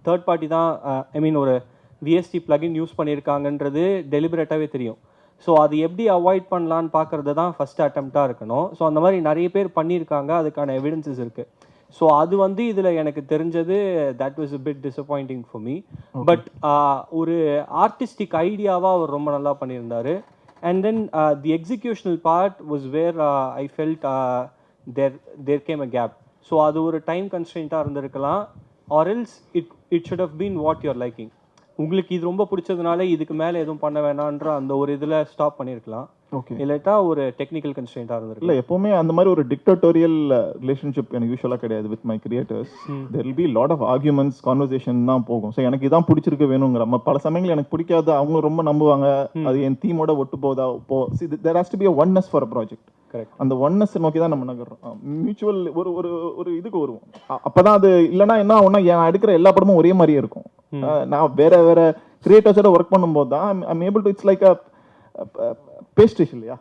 தேர்ட் பார்ட்டி தான், ஐ மீன் ஒரு விஎஸ்டி பிளகின் யூஸ் பண்ணியிருக்காங்கன்றது டெலிபரேட்டாகவே தெரியும். ஸோ அது எப்படி அவாய்ட் பண்ணலான்னு பார்க்குறது தான் ஃபஸ்ட் அட்டெம்ப்டாக இருக்கணும். ஸோ அந்த மாதிரி நிறைய பேர் பண்ணியிருக்காங்க, அதுக்கான எவிடன்சஸ் இருக்குது. ஸோ அது வந்து இதில் எனக்கு தெரிஞ்சது that was a bit disappointing for me. But ஒரு ஆர்டிஸ்டிக் ஐடியாவாக அவர் ரொம்ப நல்லா பண்ணியிருந்தார். And then the executional part was where I felt there came a gap. So அது ஒரு டைம் கன்ஸ்ட்ரெயின்ட்டாக இருந்திருக்கலாம், or else it should have been what you're liking. உங்களுக்கு இது ரொம்ப பிடிச்சதுனால இதுக்கு மேலே எதுவும் பண்ண வேணான்ற அந்த ஒரு இதில் ஸ்டாப் பண்ணியிருக்கலாம். ஓகே. இல்லாட்டா ஒரு டெக்னிக்கல் கன்ஸ்ட்ரெயின்ட்டாக இருந்திருக்கலாம். இல்லை, எப்போவுமே அந்த மாதிரி ஒரு டிக்டட்டோரியல் ரிலேஷன்ஷிப் எனக்கு யூஸ்வலாக கிடையாது with my creators. There will be lot of arguments, conversation தான் போகும். ஸோ எனக்கு இதான் பிடிச்சிருக்கு வேணுங்கிற பல சமயங்கள் எனக்கு பிடிக்காத அவங்க ரொம்ப நம்புவாங்க, அது என் தீமோட ஒட்டு போதா there has to be a oneness for a project. Correct. அந்த ஒன்னஸ் நோக்கி தான் நம்ம நகர்றோம். மியூச்சுவல் ஒரு ஒரு ஒரு இதுக்கு வருவோம். அப்பதான் அது இல்லைன்னா என்ன ஆகும்னா, நான் எடுக்கிற எல்லா படமும் ஒரே மாதிரியே இருக்கும். நான் வேற வேற கிரியேட்டர்ஸோட ஒர்க் பண்ணும்போது தான் I'm able to it's like a pastiche இல்லையா,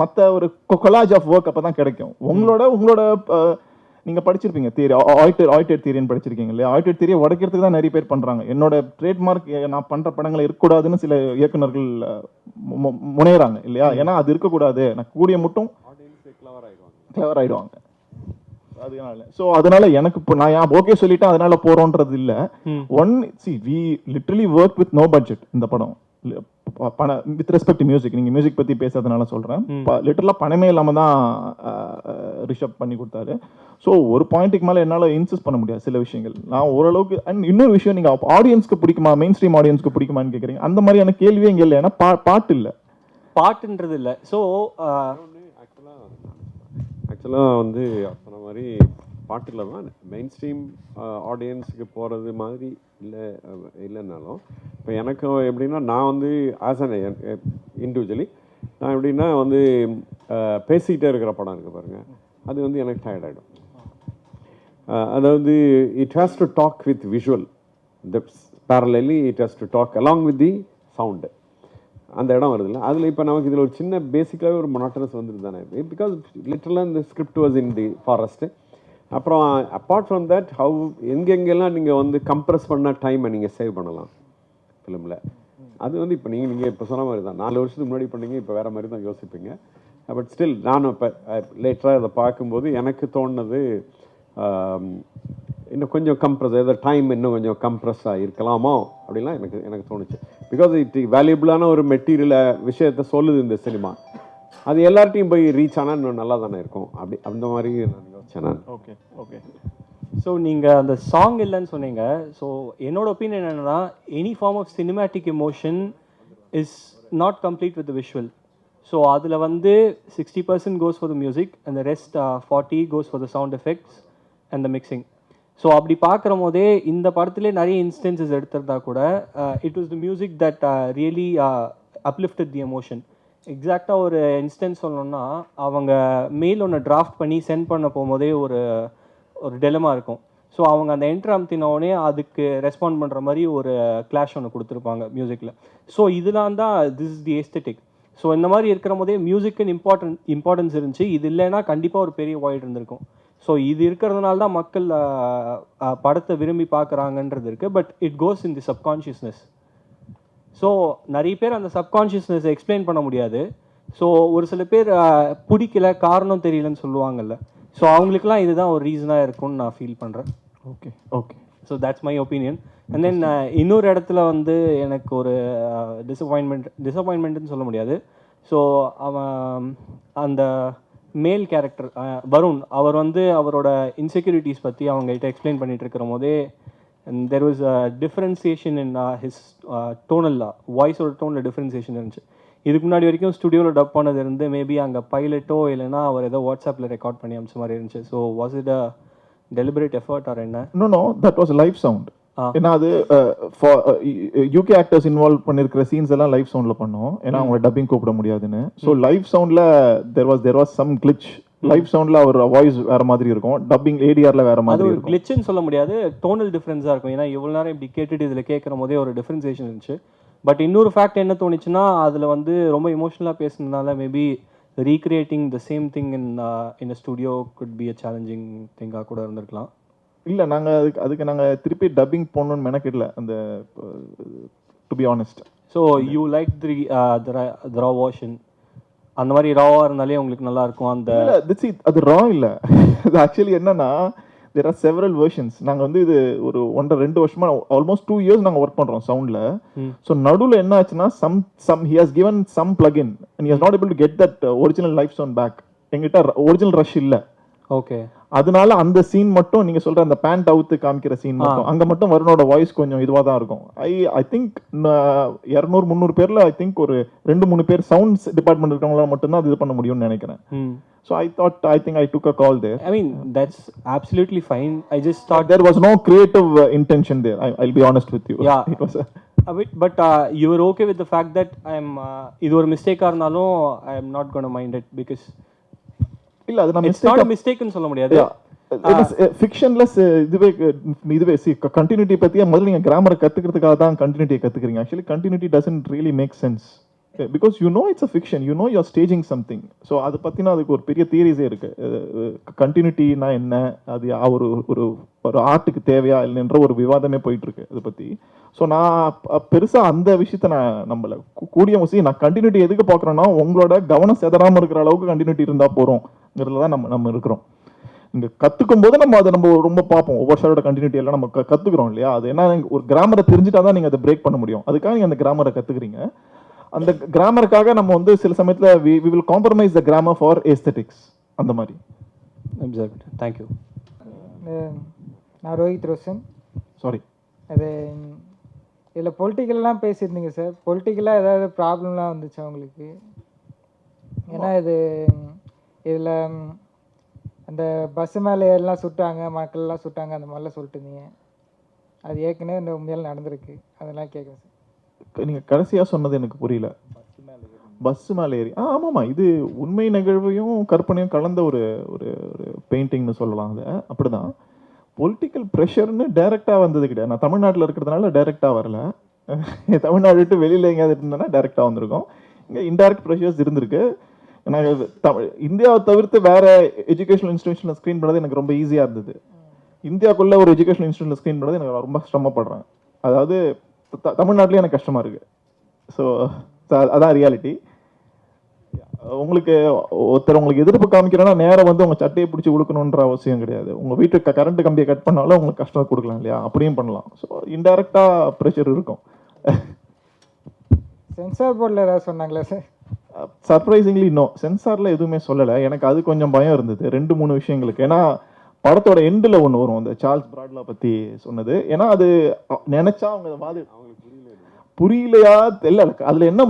மற்ற ஒரு கொலாஜ் ஆஃப் ஒர்க் அப்போ தான் கிடைக்கும். உங்களோட நீங்கள் படிச்சிருப்பீங்க தியரி, ஆய்டெட் தியரின்னு படிச்சிருக்கீங்க இல்லையா? ஆய்டெட் தியரியை உடைக்கிறதுக்கு தான் நிறைய பேர் பண்ணுறாங்க. என்னோட ட்ரேட்மார்க் நான் பண்ணுற படங்களை இருக்கக்கூடாதுன்னு சில இயக்குநர்கள் முனைகிறாங்க இல்லையா? ஏன்னா அது இருக்கக்கூடாது, நான் கூடிய மட்டும் கிளவர் ஆயிடுவாங்க அதனால. ஸோ அதனால எனக்கு இப்போ நான் ஓகே சொல்லிட்டேன் அதனால போறோன்றது இல்லை. We literally work with no budget இந்த படம். வித் ரெஸ்பெக்ட் மியூசிக், நீங்க மியூசிக் பத்தி பேசுறதுனால சொல்றேன். லிட்டரலா பணமே இல்லாம தான் ரிஷப் பண்ணி கொடுத்தாரு. ஸோ ஒரு பாயிண்ட்டுக்கு மேல என்னால இன்சிஸ்ட் பண்ண முடியாது சில விஷயங்கள். நான் ஓரளவுக்கு அண்ட் இன்னொரு விஷயம், நீங்க ஆடியன்ஸ்க்கு பிடிக்குமா, மெயின் ஸ்ட்ரீம் ஆடியன்ஸ்க்கு பிடிக்குமான்னு கேட்குறீங்க. அந்த மாதிரியான கேள்வியே இங்கே இல்லை. ஏன்னா பாட்டு இல்லை, பாட்டுன்றது இல்லை. ஸோ ஆக்சுவலாக வந்து சொன்ன மாதிரி பாட்டில் தான் மெயின் ஸ்ட்ரீம் ஆடியன்ஸுக்கு போகிறது மாதிரி இல்லைன்னாலும், இப்போ எனக்கு எப்படின்னா, நான் வந்து ஆஸ் அன் இண்டிவிஜுவலி நான் எப்படின்னா வந்து பேசிக்கிட்டே இருக்கிற படம் இருக்குது பாருங்கள், அது வந்து எனக்கு டயர்ட் ஆகிடும். அதாவது it has to talk with visual, the parallelly it has to talk along with the sound. அந்த இடம் வருது இல்லை, அதில் இப்போ நமக்கு இதில் ஒரு சின்ன பேசிக்காகவே ஒரு மொனாட்டனஸ் வந்துட்டு தானே, பிகாஸ் லிட்டரலாக இந்த script was in the forest. அப்புறம் அப்பார்ட் ஃப்ரம் தட் ஹவு எங்கெங்கெல்லாம் நீங்கள் வந்து கம்ப்ரெஸ் பண்ண டைமை நீங்கள் சேவ் பண்ணலாம் ஃபிலிமில், அது வந்து இப்போ நீங்கள் இப்போ சொன்ன மாதிரி தான் 4 வருஷத்துக்கு முன்னாடி பண்ணீங்க, இப்போ வேறு மாதிரி தான் யோசிப்பீங்க. பட் ஸ்டில் நானும் இப்போ லேட்டராக அதை பார்க்கும்போது எனக்கு தோணுனது இன்னும் கொஞ்சம் ஏதோ டைம் இன்னும் கொஞ்சம் கம்ப்ரெஸ்ஸாக இருக்கலாமோ அப்படின்லாம் எனக்கு தோணுச்சு. பிகாஸ் இட் வேல்யூபிளான ஒரு மெட்டீரியலை விஷயத்த சொல்லுது இந்த சினிமா, அது எல்லார்ட்டையும் போய் ரீச் ஆனால் இன்னும் நல்லா தானே இருக்கும். அந்த மாதிரி நான் யோசிச்சேன் நான். Okay okay. ஸோ நீங்கள் அந்த சாங் இல்லைன்னு சொன்னீங்க. ஸோ என்னோட ஒப்பீனியன் என்னென்னா, any form of cinematic emotion is not complete with visual. So அதில் வந்து 60% goes for the music and the rest 40 goes for the sound effects and the mixing. So அப்படி பார்க்குற போதே இந்த படத்துலேயே நிறைய இன்ஸ்டன்சஸ் எடுத்திருந்தா கூட it was the music that really uplifted the emotion. எக்ஸாக்டாக ஒரு இன்ஸ்டன்ஸ் சொல்லணும்னா, அவங்க மெயில் ஒன்று டிராஃப்ட் பண்ணி சென்ட் பண்ண போகும்போதே ஒரு டெலமா இருக்கும். ஸோ அவங்க அந்த என்ட்ரு அமுத்தினோடனே அதுக்கு ரெஸ்பாண்ட் பண்ணுற மாதிரி ஒரு கிளாஷ் ஒன்று கொடுத்துருப்பாங்க மியூசிக்கில். ஸோ இதெல்லாம் தான் this is the aesthetic. So இந்த மாதிரி இருக்கிற போதே மியூசிக்குன்னு இம்பார்ட்டன்ஸ் இருந்துச்சு. இது இல்லைன்னா கண்டிப்பாக ஒரு பெரிய வாய்ட் இருந்திருக்கும். ஸோ இது இருக்கிறதுனால தான் மக்கள் படத்தை விரும்பி பார்க்குறாங்கன்றது இருக்குது. But it goes in the subconsciousness. So நிறைய பேர் அந்த சப்கான்ஷியஸ்னஸை எக்ஸ்பிளைன் பண்ண முடியாது. ஸோ ஒரு சில பேர் பிடிக்கல, காரணம் தெரியலன்னு சொல்லுவாங்கல்ல. ஸோ அவங்களுக்குலாம் இதுதான் ஒரு ரீசனாக இருக்கும்னு நான் ஃபீல் பண்ணுறேன். Okay okay. So that's my opinion. And then இன்னொரு இடத்துல வந்து எனக்கு ஒரு டிசப்பாயின்மெண்ட்னு சொல்ல முடியாது. ஸோ அவன் அந்த மேல் கேரக்டர் வருண், அவர் வந்து அவரோட இன்செக்யூரிட்டிஸ் பற்றி அவங்ககிட்ட எக்ஸ்பிளைன் பண்ணிட்டு இருக்கிற போதே there was a differentiation in his tonal, வாய்ஸோட டோனில் டிஃப்ரென்சியேஷன் இருந்துச்சு. இதுக்கு முன்னாடி வரைக்கும் ஸ்டுடியோவில் டப் பண்ணது இருந்து மேபி அங்கே பைலட்டோ இல்லைன்னா அவர் ஏதோ வாட்ஸ்அப்பில் ரெக்கார்ட் பண்ணி அமிச்ச மாதிரி இருந்துச்சு. So was it a deliberate effort or என்ன? No that was live sound. ஏன்னா அது யூகே ஆக்டர்ஸ் இன்வால்வ் பண்ணிருக்கிற சீன்ஸ் எல்லாம் லைவ் சவுண்ட்ல பண்ணோம். ஏன்னா அவங்க டப்பிங் கூப்பிட முடியாதுன்னு. ஸோ லைவ் சவுண்ட்ல there was some glitch. Live சவுண்ட்ல அவர் வாய்ஸ் வேற மாதிரி இருக்கும், டப்பிங் ஏடிஆர்ல வேற மாதிரி இருக்கும். கிளிச்னு சொல்ல முடியாது, டோனல் டிஃபரன்ஸா இருக்கும். ஏன்னா இவ்வளவு நேரம் இப்படி கேட்டுட்டு இதுல கேட்கிற போதே ஒரு டிஃபரன்சியேஷன் இருந்துச்சு. பட் இன்னொரு ஃபேக்ட் என்ன தோணுச்சுன்னா, அதுல வந்து ரொம்ப இமோஷனலா பேசுனதுனால maybe recreating the same thing in a studio could be a challenging திங்காக கூட இருந்திருக்கலாம். இல்லை, நாங்கள் அதுக்கு நாங்கள் திருப்பி டப்பிங் போடணும்னு மெனக்கிடல அந்த, to be honest. So you like the raw version, அந்த மாதிரி ராவாக இருந்தாலே உங்களுக்கு நல்லா இருக்கும். அந்த அது ரா இல்லை, அது ஆக்சுவலி என்னன்னா தேர் ஆர் செவரல் வெர்ஷன்ஸ். நாங்கள் வந்து இது ஒரு 1.5-2 வருஷமா ஆல்மோஸ்ட் 2 years நாங்கள் ஒர்க் பண்ணுறோம் சவுண்டில். ஸோ நடுவில் என்ன ஆச்சுன்னா he has given some plugin and he has not able to get that original live sound back. எங்கிட்ட ஒரிஜினல் ரஷ் இல்லை. ஓகே. அதனால அந்த சீன் மட்டும் நீங்க சொல்ற அந்த பேண்ட் அவுத்து காமிக்கிற சீன் மட்டும் அங்க மட்டும் வருணோட வாய்ஸ் கொஞ்சம் இதுவா தான் இருக்கும். ஐ திங்க் 200-300 பேர்ல ஐ திங்க் ஒரு 2-3 பேர் சவுண்ட்ஸ் டிபார்ட்மெண்ட் இருக்கவங்களால மட்டும்தான் அது இது பண்ண முடியும்னு நினைக்கிறேன். So I think I took a call there. I mean, that's absolutely fine. I just thought There was no creative intention there. I'll be honest with you. Yeah. It was a bit, but you were okay with the fact that I'm இது ஒரு மிஸ்டேக்கா இருந்தாலும் I am not going to mind it because இல்ல அது நான் it's not a mistake னு சொல்ல முடியாது. Fictionless இதுவே கண்டினியூட்டி பத்தியே முதல்ல நீங்க கிராமரை கத்துக்கிறதுக்காக தான் கண்டினியூட்டியை கத்துக்கிறீங்க. Actually continuity doesn't really make sense because you know it's a fiction, you know you're staging something. So அதை பற்றினா அதுக்கு ஒரு பெரிய தியரிஸே இருக்கு. கண்டினியூட்டினா என்ன, அது ஒரு ஒரு ஒரு ஆர்ட்டுக்கு தேவையா இல்லைன்ற ஒரு விவாதமே போயிட்டு இருக்கு அதை பற்றி. ஸோ நான் பெருசாக அந்த விஷயத்த நான் நம்பலை. கூடிய முசி நான் கண்டினியூட்டி எதுக்கு பார்க்குறேன்னா உங்களோட கவனம் செதறாமல் இருக்கிற அளவுக்கு கண்டினியூட்டி இருந்தால் போகிறோங்கிறதுல தான் நம்ம இருக்கிறோம். இங்கே கற்றுக்கும் போது நம்ம அதை நம்ம ரொம்ப பார்ப்போம். ஒவ்வொரு ஷாரோட கண்டினியூட்டி எல்லாம் நம்ம கற்றுக்குறோம் இல்லையா. அது என்ன, ஒரு கிராமரை தெரிஞ்சுட்டா தான் நீங்கள் அதை பிரேக் பண்ண முடியும். அதுக்காக நீங்கள் அந்த கிராமரை கற்றுக்குறீங்க. அந்த கிராமருக்காக நம்ம வந்து சில சமயத்தில் we will compromise the grammar for aesthetics அந்த மாதிரி. Observed. Thank you. நான் ரோஹித் ரோஷன். சாரி, அது இதில் பொலிட்டிக்கல்லாம் பேசியிருந்தீங்க சார். பொலிட்டிக்கலாக ஏதாவது ப்ராப்ளம்லாம் வந்துச்சு அவங்களுக்கு? ஏன்னா இதில் அந்த பஸ்ஸு மேலே எல்லாம் சுட்டாங்க, மக்கள்லாம் சுட்டாங்க, அந்த மாதிரிலாம் சொல்லிட்டு இருந்தீங்க. அது ஏற்கனவே இந்த உண்மையில் நடந்திருக்கு, அதெல்லாம் கேட்குறேன் சார். நீங்கள் கடைசியாக சொன்னது எனக்கு புரியல. பஸ் மேலே ஏறி ஆமாம்மா, இது உண்மை நிகழ்வையும் கற்பனையும் கலந்த ஒரு ஒரு ஒரு பெயிண்டிங்னு சொல்லலாம். அதை அப்படிதான். பொலிட்டிக்கல் ப்ரெஷர்னு டைரெக்டாக வந்தது கிடையாது. நான் தமிழ்நாட்டில் இருக்கிறதுனால டைரெக்டாக வரல. தமிழ்நாடு விட்டு வெளியில் எங்கேயாவது இருந்தேன்னா டைரெக்டாக வந்திருக்கோம். இங்கே இன்டைரக்ட் ப்ரெஷர்ஸ் இருந்திருக்கு. எனக்கு இந்தியாவை தவிர்த்து வேற எஜுகேஷனல் இன்ஸ்டிடியூஷனில் ஸ்க்ரீன் பண்ணது எனக்கு ரொம்ப ஈஸியாக இருந்தது. இந்தியாவுக்குள்ள ஒரு எஜுகேஷனல் இன்ஸ்டிடியூஷனில் ஸ்க்ரீன் பண்ணது எனக்கு ரொம்ப சிரமப்படுறேன். அதாவது தமிழ்நாட்டிலே எனக்கு கஷ்டமாக இருக்குது. ஸோ அதான் ரியாலிட்டி. உங்களுக்கு ஒருத்தர் உங்களுக்கு எதிர்ப்பு காமிக்கிறேன்னா நேரம் வந்து உங்கள் சட்டையை பிடிச்சி கொடுக்கணுன்ற அவசியம் கிடையாது. உங்கள் வீட்டுக்கு கரண்ட் கம்பியை கட் பண்ணாலும் உங்களுக்கு கஷ்டம் கொடுக்கலாம் இல்லையா, அப்படியும் பண்ணலாம். ஸோ இன்டைரக்டாக ப்ரெஷர் இருக்கும். சென்சார் போர்டில் ஏதாவது சொன்னாங்களா சார்? சர்ப்ரைசிங்லி நோ, சென்சாரில் எதுவுமே சொல்லலை. எனக்கு அது கொஞ்சம் பயம் இருந்தது 2-3 விஷயங்களுக்கு. ஏன்னா படத்தோட எண்டில் ஒன்று வரும், அந்த சார்ல்ஸ் பிராட்லா பற்றி சொன்னது. ஏன்னா அது நினைச்சா அவங்க புரியலையா தெரியல. அதில் என்ன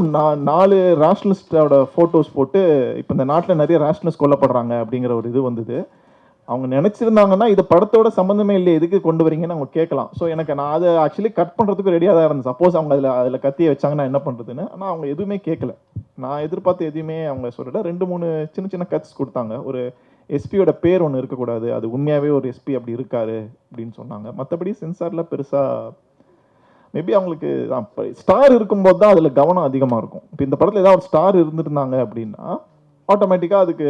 4 ரேஷனலிஸ்டோட ஃபோட்டோஸ் போட்டு இப்போ இந்த நாட்டில் நிறைய ரேஷனலிஸ்ட் கொல்லப்படுறாங்க அப்படிங்கிற ஒரு இது வந்தது. அவங்க நினச்சிருந்தாங்கன்னா இது படத்தோட சம்மந்தமே இல்லை, எதுக்கு கொண்டு வரீங்கன்னு அவங்க கேட்கலாம். ஸோ நான் அதை ஆக்சுவலி கட் பண்ணுறதுக்கு ரெடியாக தான் இருந்தேன். சப்போஸ் அவங்க அதில் கத்தியை வச்சாங்கன்னா என்ன பண்ணுறதுன்னு. ஆனால் அவங்க எதுவுமே கேட்கல. நான் எதிர்பார்த்து எதுவுமே அவங்க சொல்லலை. 2-3 சின்ன சின்ன கட்ஸ் கொடுத்தாங்க. ஒரு எஸ்பியோட பேர் ஒன்று இருக்கக்கூடாது, அது உண்மையாகவே ஒரு எஸ்பி அப்படி இருக்காரு அப்படின்னு சொன்னாங்க. மற்றபடி சென்சாரில் பெருசாக மேபி அவங்களுக்கு ஸ்டார் இருக்கும்போது தான் அதில் கவனம் அதிகமாக இருக்கும். இப்போ இந்த படத்தில் ஏதாவது ஒரு ஸ்டார் இருந்துருந்தாங்க அப்படின்னா ஆட்டோமேட்டிக்காக அதுக்கு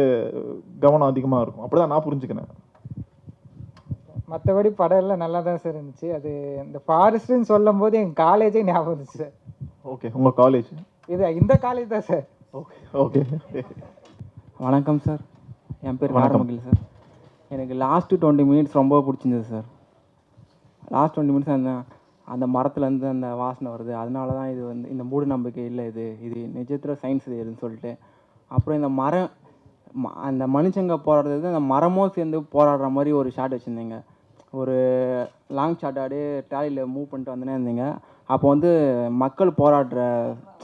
கவனம் அதிகமாக இருக்கும். அப்படி தான் நான் புரிஞ்சுக்கிறேன். மற்றபடி படம் எல்லாம் நல்லா தான் சார் இருந்துச்சு. அது இந்த ஃபாரஸ்ட்னு சொல்லும் போது எங்கள் காலேஜே ஞாபகம் இருந்துச்சு சார். ஓகே, உங்கள் காலேஜ் இந்த காலேஜ் தான் சார். Okay okay. வணக்கம் சார், என் பேர் காரமகில் சார். எனக்கு லாஸ்ட்டு 20 மினிட்ஸ் ரொம்ப பிடிச்சிருந்தது சார். லாஸ்ட் 20 மினிட்ஸ் அந்த மரத்துலேருந்து அந்த வாசனை வருது. அதனால தான் இது வந்து இந்த மூட நம்பிக்கை இல்லை, இது நிஜத்தில் சயின்ஸ் இதுன்னு சொல்லிட்டு. அப்புறம் இந்த மரம் அந்த மனுஷங்க போராடுறது அந்த மரமும் சேர்ந்து போராடுற மாதிரி ஒரு ஷாட் வச்சுருந்தீங்க. ஒரு லாங் ஷாட் அப்படியே ட்ராலியில் மூவ் பண்ணிட்டு வந்துனே இருந்தீங்க. அப்போ வந்து மக்கள் போராடுற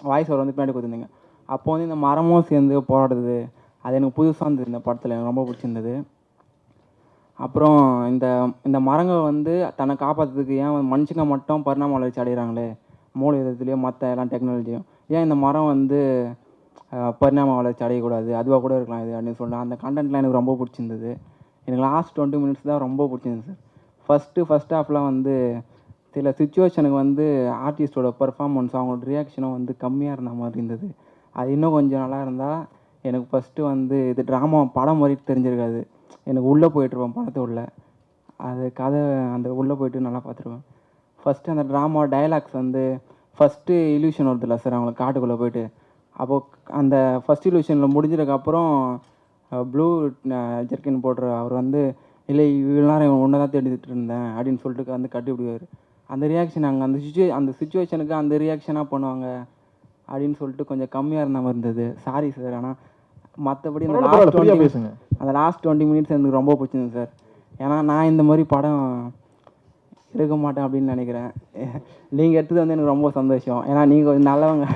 வாய்ஸ் அவர் வந்து பின்னாடி கொடுத்துருந்தீங்க. அப்போ வந்து இந்த மரமும் சேர்ந்து போராடுறது அது எனக்கு புதுசாக இருந்தது. இந்த படத்தில் எனக்கு ரொம்ப பிடிச்சிருந்தது. அப்புறம் இந்த மரங்கள் வந்து தன்னை காப்பாற்றுறதுக்கு ஏன் மனுஷங்க மட்டும் பரிணாம வளர்ச்சி அடைகிறாங்களே, மூல விதத்துலேயோ மற்ற எல்லாம் டெக்னாலஜியும், ஏன் இந்த மரம் வந்து பரிணாம வளர்ச்சி அடையக்கூடாது, அதுவாக கூட இருக்கலாம் இது அப்படின்னு சொல்லலாம். அந்த கண்டென்ட்லாம் எனக்கு ரொம்ப பிடிச்சிருந்தது. எனக்கு லாஸ்ட் 20 மினிட்ஸ் தான் ரொம்ப பிடிச்சிருந்தது சார். ஃபஸ்ட் ஹாஃப்லாம் வந்து சில சுச்சுவேஷனுக்கு வந்து ஆர்டிஸ்டோட பர்ஃபார்மன்ஸும் அவங்களோட ரியாக்ஷனும் வந்து கம்மியாக இருந்த மாதிரி இருந்தது. அது இன்னும் கொஞ்சம் நல்லா இருந்தால் எனக்கு ஃபஸ்ட்டு வந்து இது ட்ராமா படம் மாதிரி தெரிஞ்சிருக்காது. எனக்கு உள்ளே போயிட்டுருப்பேன் படத்தை உள்ள, அது கதை அந்த உள்ளே போயிட்டு நல்லா பார்த்துருவேன். ஃபஸ்ட்டு அந்த ட்ராமா டைலாக்ஸ் வந்து ஃபஸ்ட்டு இல்யூஷன் வருதுல்ல சார், அவங்களுக்கு காட்டுக்குள்ளே போயிட்டு அப்போது அந்த ஃபஸ்ட் இல்யூஷனில் முடிஞ்சதுக்கப்புறம் ப்ளூ ஜெர்கின் போடுற அவர் வந்து இல்லை இவ்வளோ நேரம் ஒன்று தான் தேடிட்டு இருந்தேன் அப்படின்னு சொல்லிட்டு வந்து கட்டி விடுவார். அந்த ரியாக்ஷன் அங்கே அந்த சுச்சுவேஷனுக்கு அந்த ரியாக்ஷனாக பண்ணுவாங்க அப்படின்னு சொல்லிட்டு கொஞ்சம் கம்மியாக இருந்த மாதிரி இருந்தது. Sorry sir. ஆனால் மற்றபடி இந்த லாஸ்ட் பேசுங்க. அந்த லாஸ்ட் 20 மினிட்ஸ் எனக்கு ரொம்ப பிடிச்சிருந்தது சார். ஏன்னா நான் இந்த மாதிரி படம் எடுக்க மாட்டேன் அப்படின்னு நினைக்கிறேன். நீங்கள் எடுத்தது வந்து எனக்கு ரொம்ப சந்தோஷம். ஏன்னா நீங்கள் கொஞ்சம் நல்லவங்க.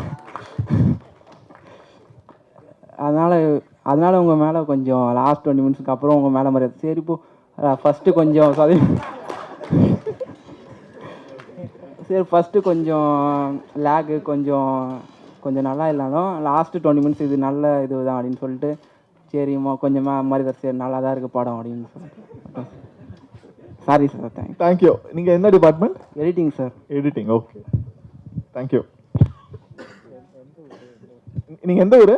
அதனால் உங்கள் மேலே கொஞ்சம் லாஸ்ட் 20 மினிட்ஸ்க்கு அப்புறம் உங்கள் மேலே மாதிரி சரி இப்போ ஃபஸ்ட்டு கொஞ்சம் சரி ஃபஸ்ட்டு கொஞ்சம் லேகு கொஞ்சம் நல்லா இல்லைனாலும் லாஸ்ட்டு 20 மினிட்ஸ் இது நல்ல இது தான் அப்படின்னு சொல்லிட்டு சரிம்மா கொஞ்சமாக மாதிரி சரி நல்லா தான் இருக்குது படம் அப்படின்னு சொல்லிட்டு. Sorry sir. தேங்க்யூ. நீங்கள் என்ன department? Editing sir. Editing. Okay, thank you. நீங்கள் எந்த ஊர்?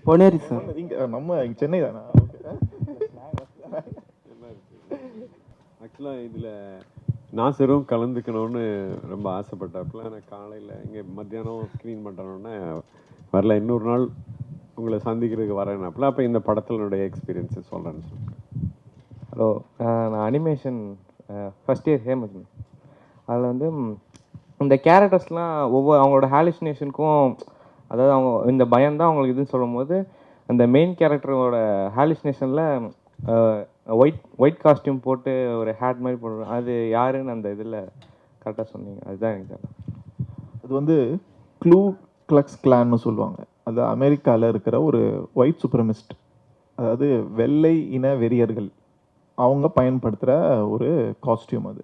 பொன்னேரி சார். நீங்கள் நம்ம சென்னை தானே? ஓகே. ஆக்சுவலாக இதில் நாசரும் கலந்துக்கணும்னு ரொம்ப ஆசைப்பட்டாப்புல. நான் காலையில் இங்கே மத்தியானம் ஸ்க்ரீன் பண்ணுறோன்னே வரல, இன்னொரு நாள் உங்களை சந்திக்கிறதுக்கு வரேன்னாப்புல. அப்போ இந்த படத்தினுடைய எக்ஸ்பீரியன்ஸை சொல்கிறேன்னு சொல்லிட்டு. ஹலோ, நான் அனிமேஷன் ஃபஸ்ட் இயர் ஹேமந்த். அதில் வந்து இந்த கேரக்டர்ஸ்லாம் அவங்களோட ஹாலுசினேஷனுக்கும், அதாவது அவங்க இந்த பயம்தான் அவங்களுக்கு இதுன்னு சொல்லும் போது அந்த மெயின் கேரக்டரோட ஹாலுசினேஷனில் ஒயிட் காஸ்டியூம் போட்டு ஒரு ஹேட் மாதிரி போடுறோம், அது யாருன்னு அந்த இதில் கரெக்டாக சொன்னீங்க. அதுதான் எனக்கு தெரியல. அது வந்து க்ளூ கிளக்ஸ் கிளான்னு சொல்லுவாங்க. அது அமெரிக்காவில் இருக்கிற ஒரு ஒயிட் சுப்ரமிஸ்ட், அதாவது வெள்ளை இன வெறியர்கள், அவங்க பயன்படுத்துகிற ஒரு காஸ்டியூம். அது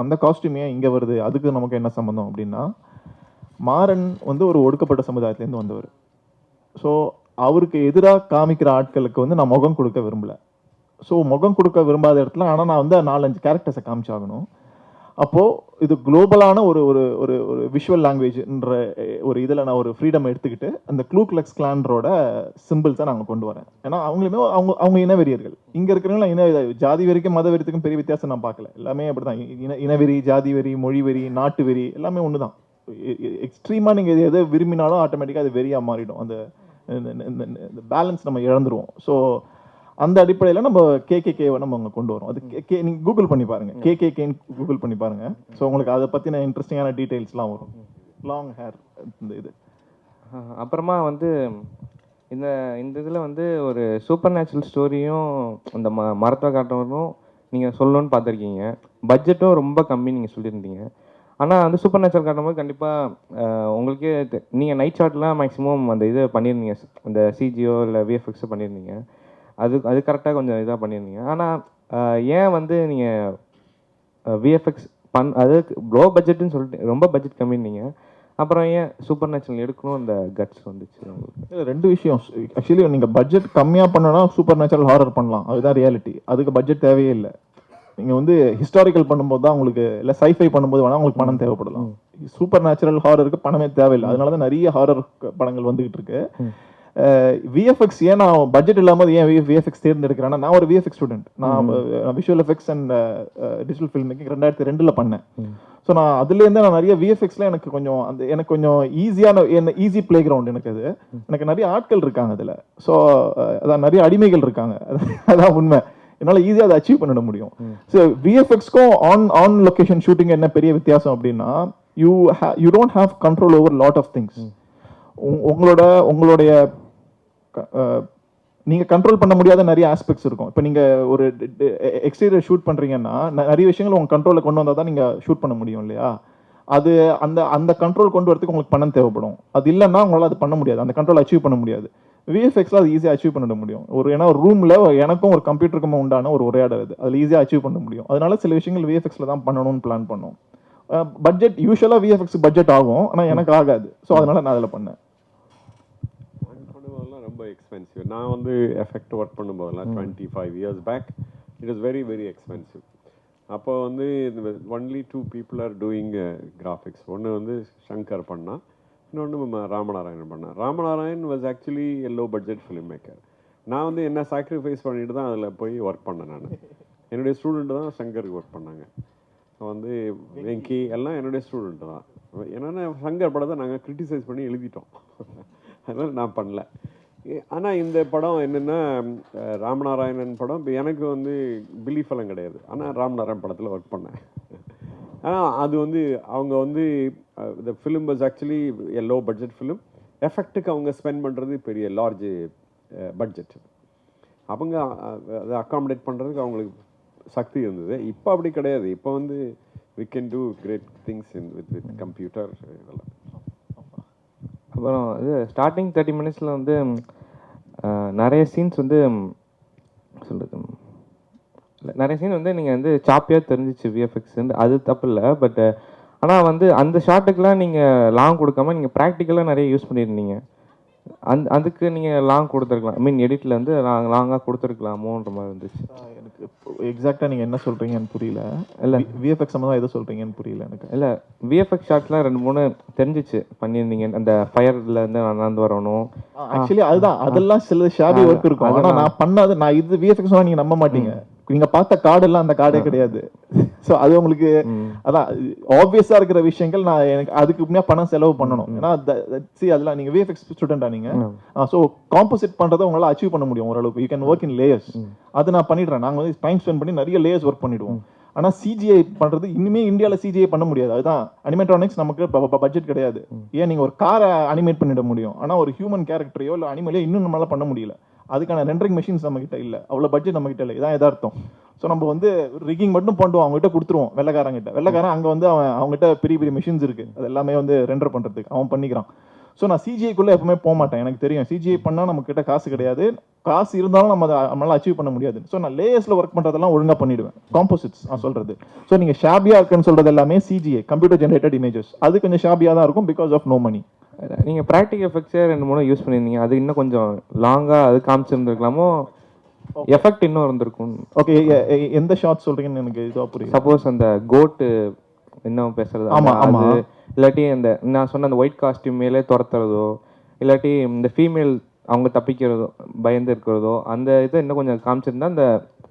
அந்த காஸ்டியூம் ஏன் இங்கே வருது, அதுக்கு நமக்கு என்ன சம்மந்தம் அப்படின்னா, மாறன் வந்து ஒரு ஒடுக்கப்பட்ட சமுதாயத்துலேருந்து வந்தவர். ஸோ அவருக்கு எதிராக காமிக்கிற ஆட்களுக்கு வந்து நான் முகம் கொடுக்க விரும்பலை. ஸோ முகம் கொடுக்க விரும்பாத இடத்துல ஆனால் நான் வந்து 4-5 கேரக்டர்ஸை காமிச்சாகணும். அப்போது இது குளோபலான ஒரு ஒரு ஒரு ஒரு விஷுவல் லாங்குவேஜ்ன்ற ஒரு இதில் நான் ஒரு ஃப்ரீடம் எடுத்துக்கிட்டு அந்த க்ளூ கிளக்ஸ் கிளான்ரோட சிம்பிள்ஸை நாங்கள் கொண்டு வரேன். ஏன்னா அவங்களுமே அவங்க இனவெறியர்கள். இங்கே இருக்கிறவங்களாம் ஜாதி வெறிக்கும் மத வெறிக்கும் பெரிய வித்தியாசம் நான் பார்க்கல. எல்லாமே அப்படி தான். இனவெறி, ஜாதி வெறி, மொழி வெறி, நாட்டு வெறி எல்லாமே ஒன்று தான். எக்ஸ்ட்ரீமாக நீங்கள் எதை விரும்பினாலும் ஆட்டோமேட்டிக்காக அது வெறியாக மாறிடும். அந்த பேலன்ஸ் நம்ம இழந்துருவோம். ஸோ அந்த அடிப்படையில் நம்ம கேகேகேவை நம்ம அங்கே கொண்டு வரோம். அது நீங்கள் கூகுள் பண்ணி பாருங்கள், கேகேகேன்னு கூகுள் பண்ணி பாருங்கள். ஸோ உங்களுக்கு அதை பற்றின இன்ட்ரெஸ்டிங்கான டீட்டெயில்ஸ்லாம் வரும். லாங் ஹேர் இந்த இது. அப்புறமா வந்து இந்த இதில் வந்து ஒரு சூப்பர் நேச்சுரல் ஸ்டோரியும் அந்த மரத்தை காட்டுறதும் நீங்கள் சொல்லணும்னு பார்த்துருக்கீங்க. பட்ஜெட்டும் ரொம்ப கம்மி நீங்கள் சொல்லியிருந்தீங்க. ஆனால் வந்து சூப்பர் நேச்சுரல் காட்டும்போது கண்டிப்பாக உங்களுக்கே நீங்கள் நைட் ஷாட்லாம் மேக்ஸிமம் அந்த இது பண்ணியிருந்தீங்க, அந்த சிஜியோ இல்லை விஎஃப்எக்ஸோ பண்ணியிருந்தீங்க. அது கரெக்டாக கொஞ்சம் இதாக பண்ணியிருந்தீங்க. ஆனால் ஏன் வந்து நீங்கள் விஎஃப்எக்ஸ் அது லோ பட்ஜெட்டுன்னு சொல்லிட்டு ரொம்ப பட்ஜெட் கம்மின்னீங்க, அப்புறம் ஏன் சூப்பர் நேச்சுரல் எடுக்கணும் அந்த கட்ஸ் வந்துச்சு உங்களுக்கு? 2 விஷயம். ஆக்சுவலி நீங்கள் பட்ஜெட் கம்மியாக பண்ணோன்னா சூப்பர் நேச்சுரல் ஹாரர் பண்ணலாம், அதுதான் ரியாலிட்டி. அதுக்கு பட்ஜெட் தேவையே இல்லை. நீங்கள் வந்து ஹிஸ்டாரிக்கல் பண்ணும்போது தான் உங்களுக்கு, இல்லை சைஃபை பண்ணும்போது வேணால் உங்களுக்கு பணம் தேவைப்படலாம். சூப்பர் நேச்சுரல் ஹாரருக்கு பணமே தேவையில்லை. அதனால தான் நிறைய ஹாரர் படங்கள் வந்துகிட்டு இருக்கு. விஎஃப்எக்ஸ் ஏன் நான் பட்ஜெட் இல்லாமல் ஏன் விஎஃப்எக்ஸ் தேர்ந்தெடுக்கிறேன்னா, நான் ஒரு விஎஃப்எக்ஸ் ஸ்டூடெண்ட். நான் visual effects and digital film making 2002 பண்ணேன். ஸோ நான் அதுலேருந்து நான் நிறைய விஎஃப்எக்ஸில் எனக்கு கொஞ்சம் ஈஸி பிளே கிரவுண்ட் எனக்கு. அது எனக்கு நிறைய ஆட்கள் இருக்காங்க அதில். ஸோ அதான் நிறைய அடிமைகள் இருக்காங்க. அதான் உண்மை. என்னால் ஈஸியாக அதை அச்சீவ் பண்ணிட முடியும். ஸோ விஎஃப்எக்ஸ்க்கும் ஆன் லொக்கேஷன் ஷூட்டிங் என்ன பெரிய வித்தியாசம் அப்படின்னா, you don't have control over lot of things. உங்களுடைய நீங்கள் கண்ட்ரோல் பண்ண முடியாத நிறைய ஆஸ்பெக்ட்ஸ் இருக்கும். இப்போ நீங்கள் ஒரு எக்ஸ்டீரியர் ஷூட் பண்ணுறீங்கன்னா நிறைய விஷயங்கள் உங்கள் கண்ட்ரோலில் கொண்டு வந்தால் தான் நீங்கள் ஷூட் பண்ண முடியும் இல்லையா? அது அந்த கண்ட்ரோல் கொண்டு வரதுக்கு உங்களுக்கு பணம் தேவைப்படும். அது இல்லைன்னா உங்களால் அது பண்ண முடியாது, அந்த கண்ட்ரோல் அச்சீவ் பண்ண முடியாது. விஎஃப்எக்ஸில் அது ஈஸியாக அச்சீவ் பண்ணிட முடியும். ஏன்னா ஒரு ரூமில் எனக்கும் ஒரு கம்ப்யூட்டருக்கும் உண்டான ஒரு உரையாடல் அது, அதில் ஈஸியாக அச்சீவ் பண்ண முடியும். அதனால சில விஷயங்கள் விஎஃப்எக்ஸில் தான் பண்ணணும்னு பிளான் பண்ணோம். பட்ஜெட் யூஸ்வலாக விஎஃப்எக்ஸ் பட்ஜெட் ஆகும், ஆனால் எனக்கு ஆகாது. ஸோ அதனால நான் அதில் பண்ணேன். ரொம்ப எக்ஸ்பென்சிவ். நான் வந்து எஃபெக்ட் ஒர்க் பண்ணும்போதெல்லாம் 25 years back it is very very expensive. அப்போ வந்து only 2 people are doing graphics. ஒன்று வந்து சங்கர் பண்ணா, இன்னொன்று ராமநாராயணன் பண்ணேன். Ramanarayanan was actually a low budget film maker. நான் வந்து என்ன சாக்ரிஃபைஸ் பண்ணிட்டு தான் அதில் போய் ஒர்க் பண்ணேன். நான் என்னுடைய ஸ்டூடெண்ட்டு தான் சங்கருக்கு ஒர்க் பண்ணாங்க. வந்து வெங்கி எல்லாம் என்னுடைய ஸ்டூடெண்ட்டு தான். என்னென்னா சங்கர் படத்தை நாங்கள் கிரிட்டிசைஸ் பண்ணி எழுதிட்டோம். அதனால் நான் பண்ணல. ஆனால் இந்த படம் என்னென்னா ராமநாராயணன் படம். இப்போ எனக்கு வந்து பிலீஃப் எல்லாம் கிடையாது, ஆனால் ராமநாராயணன் படத்தில் ஒர்க் பண்ணேன். ஆனால் அது வந்து அவங்க வந்து the film was actually a low budget film. எஃபெக்ட்டுக்கு அவங்க ஸ்பெண்ட் பண்ணுறது பெரிய லார்ஜ் பட்ஜெட். அவங்க அதை அக்காமடேட் பண்ணுறதுக்கு அவங்களுக்கு சக்தி இருந்தது. இப்போ அப்படி கிடையாது. இப்போ வந்து we can do great things with computer இதெல்லாம். அப்புறம் இது ஸ்டார்டிங் 30 மினிட்ஸில் வந்து நிறைய சீன்ஸ் வந்து சொல்கிறது நிறைய சீன் வந்து நீங்கள் வந்து சாப்பியாக தெரிஞ்சிச்சு விஎஃப்எக்ஸ், அது தப்பு இல்லை. பட் ஆனால் வந்து அந்த ஷாட்டுக்கெலாம் நீங்கள் லாங் கொடுக்காம நீங்கள் ப்ராக்டிக்கலாக நிறைய யூஸ் பண்ணியிருந்தீங்க. அதுக்கு நீங்கள் லாங் கொடுத்துருக்கலாம், ஐ மீன் எடிட்டில் வந்து லாங்காக கொடுத்துருக்கலாமோன்ற மாதிரி இருந்துச்சு. எனக்கு எக்ஸாக்டாக நீங்கள் என்ன சொல்கிறீங்கன்னு புரியல. இல்லை விஎஃப்எக்ஸ் சம்மந்தமாக எது சொல்கிறீங்கன்னு புரியல எனக்கு. இல்லை விஎஃப்எக்ஸ் ஷாட்லாம் 2-3 தெரிஞ்சிச்சு பண்ணியிருந்தீங்க. அந்த ஃபயரில் இருந்து நடந்து வரணும். ஆக்சுவலி அதுதான், அதெல்லாம் சில ஷாபி ஒர்க் இருக்கும். ஆனால் நான் பண்ணாது, நான் இது விஎஃப்எக்ஸ் சொன்னால் நீங்கள் நம்ப மாட்டீங்க. நீங்கள் பார்த்த கார்டு எல்லாம் அந்த கார்டே கிடையாது. ஸோ அது உங்களுக்கு அதான் ஆப்வியஸாக இருக்கிற விஷயங்கள். நான் எனக்கு அதுக்கு முன்னாடி பணம் செலவு பண்ணணும். ஏன்னா அதெல்லாம் நீங்கள் விஎஃப்எக்ஸ் ஸ்டூடெண்டா நீங்கள், ஸோ காம்போசிட் பண்ணுறதை உங்களால் அச்சீவ் பண்ண முடியும் ஓரளவுக்கு. You can work in layers. அது நான் பண்ணிடுறேன். நாங்கள் வந்து டைம் ஸ்பெண்ட் பண்ணி நிறைய லேயர்ஸ் ஒர்க் பண்ணிடுவோம். ஆனால் சிஜிஐ பண்ணுறது இனிமே இந்தியாவில் சிஜிஐ பண்ண முடியாது. அதுதான் அனிமேட்ரானிக்ஸ் நமக்கு பட்ஜெட் கிடையாது. ஏன் நீங்கள் ஒரு காரை அனிமேட் பண்ணிட முடியும், ஆனால் ஒரு ஹியூமன் கேரக்டரையோ இல்லை அனிமலையோ இன்னும் நம்மளால பண்ண முடியல. அதுக்கான ரெண்டரிங் மெஷின்ஸ் நம்ம கிட்ட இல்லை, அவ்வளோ பட்ஜெட் நம்ம கிட்ட இல்லை. இதான் எதார்த்தம். ஸோ நம்ம வந்து ரிக்கிங் மட்டும் பண்ணுவோம், அவங்ககிட்ட கொடுத்துருவோம் வெள்ளைக்காரன் அங்கே வந்து அவங்ககிட்ட பெரிய பெரிய மெஷின்ஸ் இருக்குது, அது எல்லாமே வந்து ரெண்டர் பண்ணுறதுக்கு அவன் பண்ணிக்கிறான். ஸோ நான் சிஜிஐக்குள்ளே எப்பவுமே போக மாட்டேன். எனக்கு தெரியும் சிஜிஐ பண்ணால் நம்ம கிட்ட காசு கிடையாது, காசு இருந்தாலும் நம்ம அதை நம்மளால் அச்சீவ் பண்ண முடியாது. ஸோ நான் லேயர்ஸில் ஒர்க் பண்ணுறதெல்லாம் ஒழுங்காக பண்ணிடுவேன். காம்போசிட்ஸ் நான் சொல்கிறது. ஸோ நீங்கள் ஷாபியாக இருக்குன்னு சொல்கிறது எல்லாமே சிஜிஐ, கம்ப்யூட்டர் ஜென்ரேட்டட் இமேஜஸ். அது கொஞ்சம் ஷாபியாக தான் இருக்கும் பிகாஸ் ஆஃப் நோ மணி. நீங்கள் ப்ராக்டிக்கல் எஃபெக்ட்ஸே 2-3 யூஸ் பண்ணியிருந்தீங்க. அது இன்னும் கொஞ்சம் லாங்காக அது காமிச்சிருந்துருக்கலாமோ, எஃபெக்ட் இன்னும் இருந்திருக்கும். ஓகே, எந்த ஷார்ட் சொல்கிறீங்கன்னு எனக்கு இதுவாக புரியும். சப்போஸ் அந்த கோட்டு என்ன பேசுறது, அது இல்லாட்டி அந்த நான் சொன்ன அந்த ஒயிட் காஸ்டியூம் மேலே துரத்துறதோ, இல்லாட்டி இந்த ஃபீமேல் அவங்க தப்பிக்கிறதோ பயந்து இருக்கிறதோ, அந்த இதை இன்னும் கொஞ்சம் காமிச்சிருந்தா